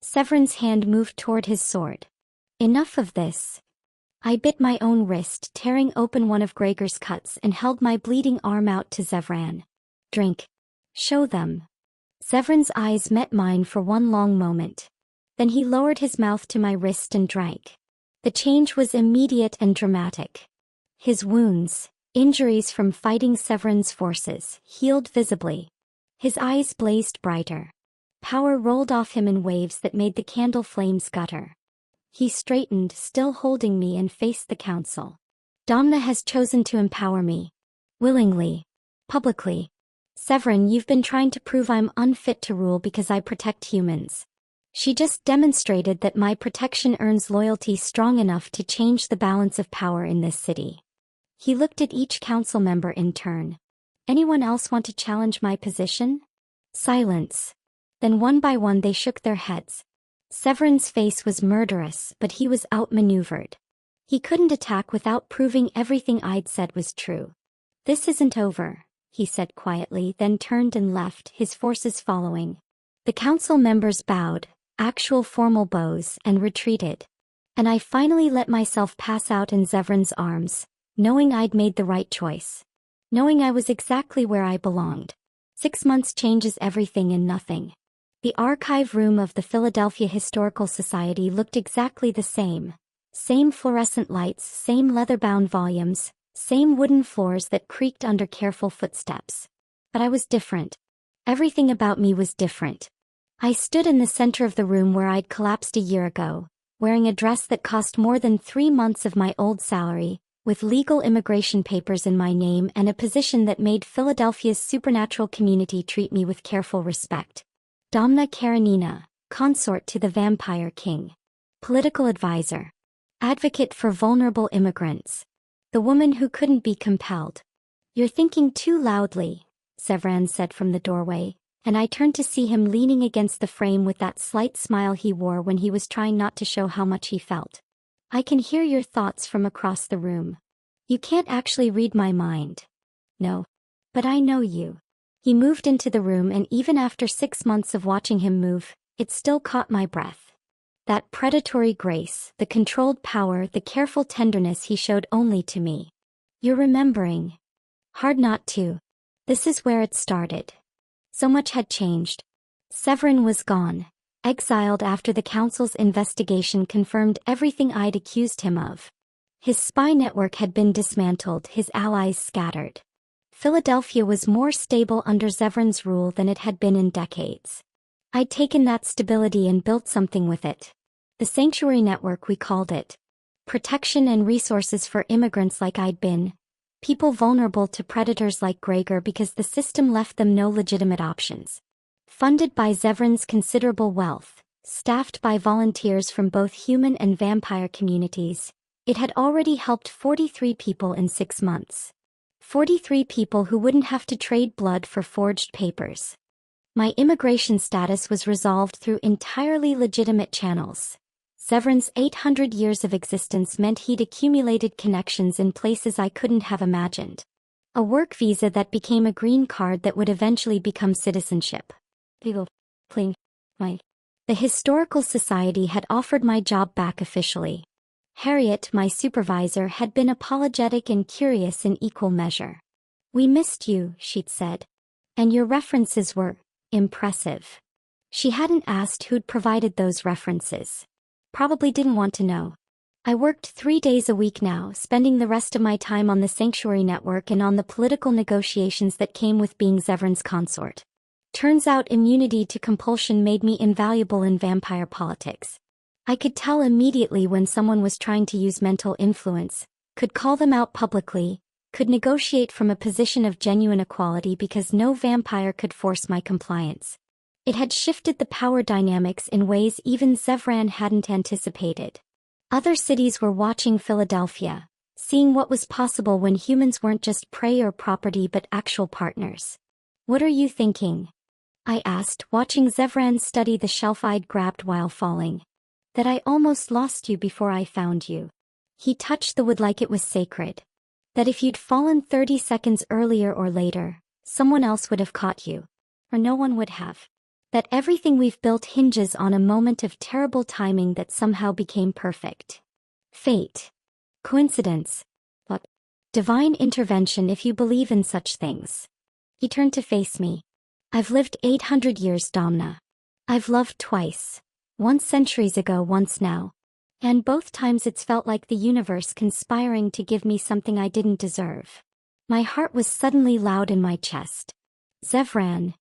Zevran's hand moved toward his sword. Enough of this. I bit my own wrist, tearing open one of Gregor's cuts and held my bleeding arm out to Zevran. Drink. Show them. Zevran's eyes met mine for one long moment. Then he lowered his mouth to my wrist and drank. The change was immediate and dramatic. His wounds, injuries from fighting Zevran's forces, healed visibly. His eyes blazed brighter. Power rolled off him in waves that made the candle flames gutter. He straightened, still holding me, and faced the council. Domna has chosen to empower me. Willingly. Publicly. Zevran, you've been trying to prove I'm unfit to rule because I protect humans. She just demonstrated that my protection earns loyalty strong enough to change the balance of power in this city. He looked at each council member in turn. Anyone else want to challenge my position? Silence. Then one by one they shook their heads. Zevran's face was murderous, but he was outmaneuvered. He couldn't attack without proving everything I'd said was true. This isn't over, he said quietly, then turned and left, his forces following. The council members bowed, actual formal bows, and retreated. And I finally let myself pass out in Zevran's arms, knowing I'd made the right choice. Knowing I was exactly where I belonged. 6 months changes everything and nothing. The archive room of the Philadelphia Historical Society looked exactly the same. Same fluorescent lights, same leather-bound volumes, same wooden floors that creaked under careful footsteps. But I was different. Everything about me was different. I stood in the center of the room where I'd collapsed a year ago, wearing a dress that cost more than 3 months of my old salary, with legal immigration papers in my name and a position that made Philadelphia's supernatural community treat me with careful respect. Domna Karanina, consort to the Vampire King. Political advisor. Advocate for vulnerable immigrants. The woman who couldn't be compelled. You're thinking too loudly, Zevran said from the doorway, and I turned to see him leaning against the frame with that slight smile he wore when he was trying not to show how much he felt. I can hear your thoughts from across the room. You can't actually read my mind. No. But I know you. He moved into the room, and even after 6 months of watching him move, it still caught my breath. That predatory grace, the controlled power, the careful tenderness he showed only to me. You're remembering. Hard not to. This is where it started. So much had changed. Zevran was gone, exiled after the council's investigation confirmed everything I'd accused him of. His spy network had been dismantled, his allies scattered. Philadelphia was more stable under Zevran's rule than it had been in decades. I'd taken that stability and built something with it. The Sanctuary Network, we called it. Protection and resources for immigrants like I'd been. People vulnerable to predators like Gregor because the system left them no legitimate options. Funded by Zevran's considerable wealth, staffed by volunteers from both human and vampire communities, it had already helped 43 people in 6 months. 43 people who wouldn't have to trade blood for forged papers. My immigration status was resolved through entirely legitimate channels. Zevran's 800 years of existence meant he'd accumulated connections in places I couldn't have imagined. A work visa that became a green card that would eventually become citizenship. The Historical Society had offered my job back officially. Harriet, my supervisor, had been apologetic and curious in equal measure. "We missed you," she'd said. "And your references were impressive." She hadn't asked who'd provided those references. Probably didn't want to know. I worked 3 days a week now, spending the rest of my time on the Sanctuary Network and on the political negotiations that came with being Zevran's consort. Turns out immunity to compulsion made me invaluable in vampire politics. I could tell immediately when someone was trying to use mental influence, could call them out publicly, could negotiate from a position of genuine equality because no vampire could force my compliance. It had shifted the power dynamics in ways even Zevran hadn't anticipated. Other cities were watching Philadelphia, seeing what was possible when humans weren't just prey or property but actual partners. "What are you thinking?" I asked, watching Zevran study the shelf I'd grabbed while falling. "That I almost lost you before I found you." He touched the wood like it was sacred. "That if you'd fallen 30 seconds earlier or later, someone else would have caught you. Or no one would have. That everything we've built hinges on a moment of terrible timing that somehow became perfect. Fate. Coincidence. What? Divine intervention if you believe in such things." He turned to face me. "I've lived 800 years, Domna. I've loved twice. Once centuries ago, once now. And both times it's felt like the universe conspiring to give me something I didn't deserve." My heart was suddenly loud in my chest. "Zevran.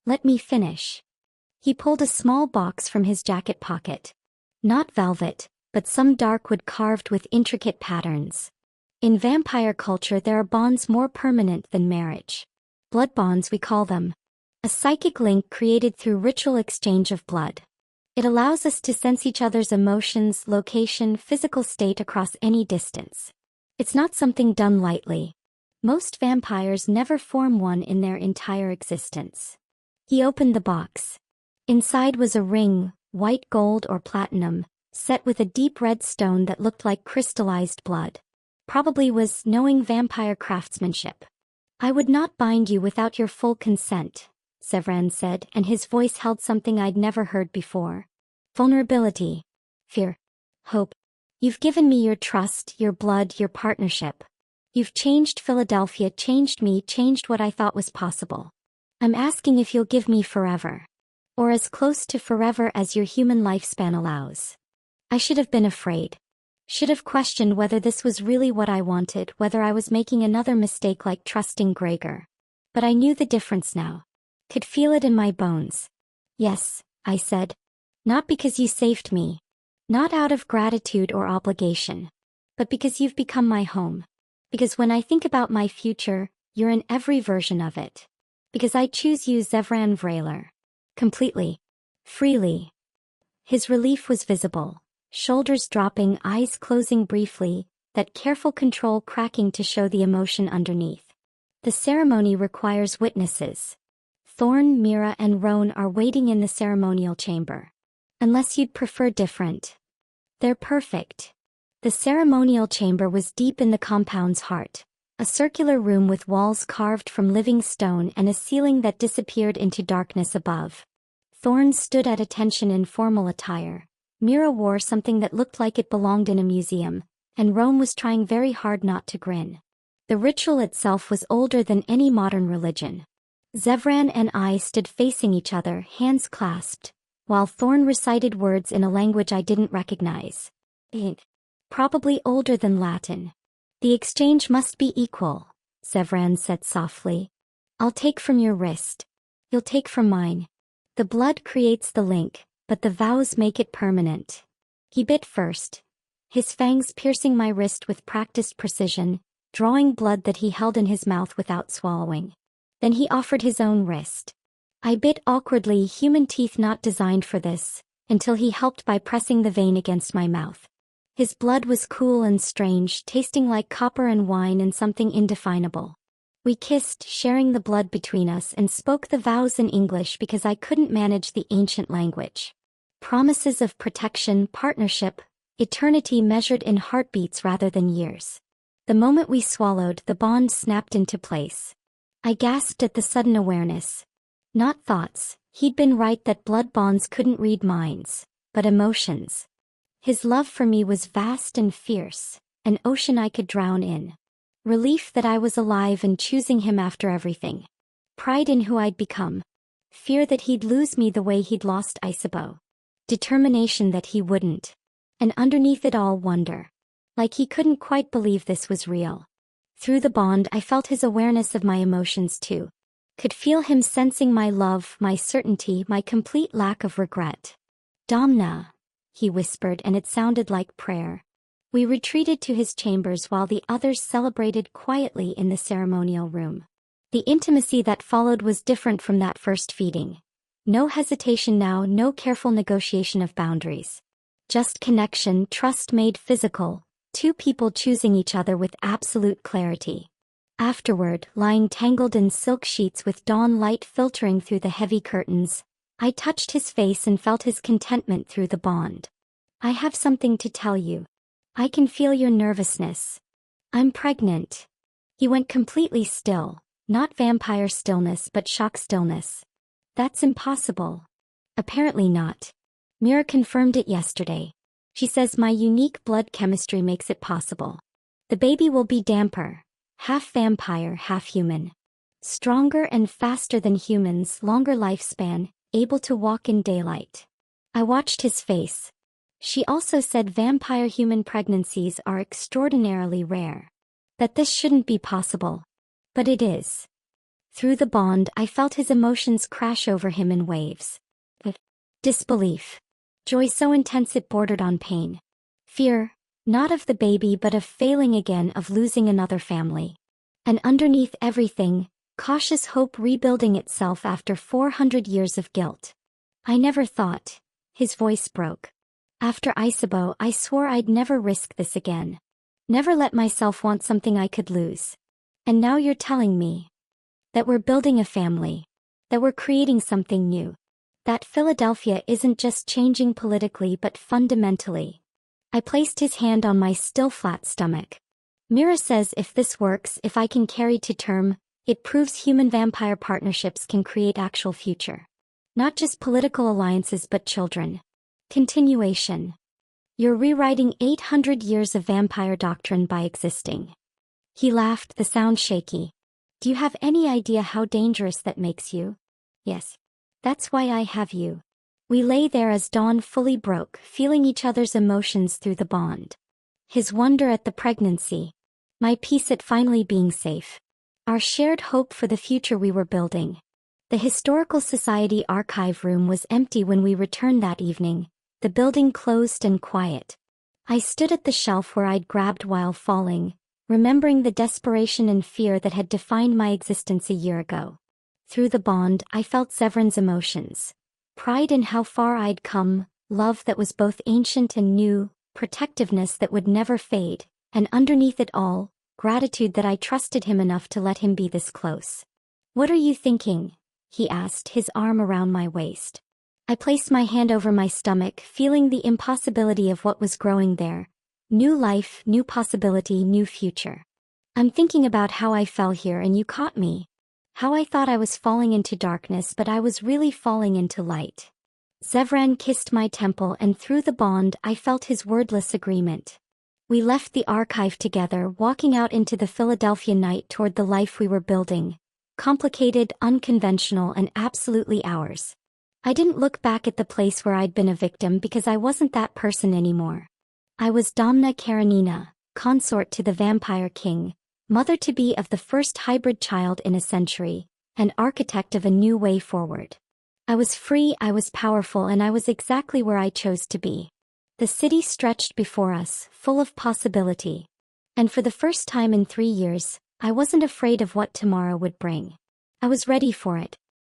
Let me finish." He pulled a small box from his jacket pocket. Not velvet, but some dark wood carved with intricate patterns. In vampire culture there are bonds more permanent than marriage. Blood bonds, we call them. A psychic link created through ritual exchange of blood. It allows us to sense each other's emotions, location, physical state across any distance. It's not something done lightly. Most vampires never form one in their entire existence. He opened the box. Inside was a ring, white gold or platinum, set with a deep red stone that looked like crystallized blood. Probably was knowing vampire craftsmanship. "I would not bind you without your full consent," Zevran said, and his voice held something I'd never heard before. Vulnerability. Fear. Hope. "You've given me your trust, your blood, your partnership. You've changed Philadelphia, changed me, changed what I thought was possible. I'm asking if you'll give me forever. Or as close to forever as your human lifespan allows." I should have been afraid. Should have questioned whether this was really what I wanted, whether I was making another mistake like trusting Gregor. But I knew the difference now. Could feel it in my bones. "Yes," I said. "Not because you saved me. Not out of gratitude or obligation. But because you've become my home. Because when I think about my future, you're in every version of it. Because I choose you, Zevran Vraelor. Completely. Freely." His relief was visible. Shoulders dropping, eyes closing briefly, that careful control cracking to show the emotion underneath. "The ceremony requires witnesses. Thorn, Mira, and Roan are waiting in the ceremonial chamber. Unless you'd prefer different. They're perfect." The ceremonial chamber was deep in the compound's heart. A circular room with walls carved from living stone and a ceiling that disappeared into darkness above. Thorn stood at attention in formal attire. Mira wore something that looked like it belonged in a museum, and Rome was trying very hard not to grin. The ritual itself was older than any modern religion. Zevran and I stood facing each other, hands clasped, while Thorn recited words in a language I didn't recognize. Probably older than Latin. "The exchange must be equal," Zevran said softly. "I'll take from your wrist. You'll take from mine. The blood creates the link, but the vows make it permanent." He bit first, his fangs piercing my wrist with practiced precision, drawing blood that he held in his mouth without swallowing. Then he offered his own wrist. I bit awkwardly, human teeth not designed for this, until he helped by pressing the vein against my mouth. His blood was cool and strange, tasting like copper and wine and something indefinable. We kissed, sharing the blood between us, and spoke the vows in English because I couldn't manage the ancient language. Promises of protection, partnership, eternity measured in heartbeats rather than years. The moment we swallowed, the bond snapped into place. I gasped at the sudden awareness. Not thoughts, he'd been right that blood bonds couldn't read minds, but emotions. His love for me was vast and fierce, an ocean I could drown in. Relief that I was alive and choosing him after everything. Pride in who I'd become. Fear that he'd lose me the way he'd lost Isabeau. Determination that he wouldn't. And underneath it all, wonder. Like he couldn't quite believe this was real. Through the bond, I felt his awareness of my emotions too. Could feel him sensing my love, my certainty, my complete lack of regret. Domna, he whispered, and it sounded like prayer. We retreated to his chambers while the others celebrated quietly in the ceremonial room. The intimacy that followed was different from that first feeding. No hesitation now, no careful negotiation of boundaries. Just connection, trust made physical, two people choosing each other with absolute clarity. Afterward, lying tangled in silk sheets with dawn light filtering through the heavy curtains, I touched his face and felt his contentment through the bond. I have something to tell you. I can feel your nervousness. I'm pregnant. He went completely still, not vampire stillness but shock stillness. That's impossible. Apparently not. Mira confirmed it yesterday. She says my unique blood chemistry makes it possible. The baby will be damper, half vampire, half human. Stronger and faster than humans, longer lifespan, able to walk in daylight. I watched his face. She also said vampire-human pregnancies are extraordinarily rare. That this shouldn't be possible. But it is. Through the bond, I felt his emotions crash over him in waves. Disbelief. Joy so intense it bordered on pain. Fear, not of the baby but of failing again, of losing another family. And underneath everything, cautious hope rebuilding itself after 400 years of guilt. I never thought. His voice broke. After Isabeau, I swore I'd never risk this again. Never let myself want something I could lose. And now you're telling me that we're building a family. That we're creating something new. That Philadelphia isn't just changing politically but fundamentally. I placed his hand on my still flat stomach. Mira says if this works, if I can carry to term, it proves human-vampire partnerships can create actual future. Not just political alliances but children. Continuation. You're rewriting 800 years of vampire doctrine by existing. He laughed, the sound shaky. Do you have any idea how dangerous that makes you? Yes. That's why I have you. We lay there as dawn fully broke, feeling each other's emotions through the bond. His wonder at the pregnancy. My peace at finally being safe. Our shared hope for the future we were building. The Historical Society archive room was empty when we returned that evening, the building closed and quiet. I stood at the shelf where I'd grabbed while falling, remembering the desperation and fear that had defined my existence a year ago. Through the bond, I felt Zevran's emotions. Pride in how far I'd come, love that was both ancient and new, protectiveness that would never fade, and underneath it all, gratitude that I trusted him enough to let him be this close. What are you thinking? He asked, his arm around my waist. I placed my hand over my stomach, feeling the impossibility of what was growing there. New life, new possibility, new future. I'm thinking about how I fell here and you caught me. How I thought I was falling into darkness but I was really falling into light. Zevran kissed my temple and through the bond I felt his wordless agreement. We left the archive together, walking out into the Philadelphia night toward the life we were building. Complicated, unconventional, and absolutely ours. I didn't look back at the place where I'd been a victim because I wasn't that person anymore. I was Domna Karanina, consort to the vampire king, mother-to-be of the first hybrid child in a century, and architect of a new way forward. I was free, I was powerful, and I was exactly where I chose to be. The city stretched before us, full of possibility. And for the first time in 3 years, I wasn't afraid of what tomorrow would bring. I was ready for it.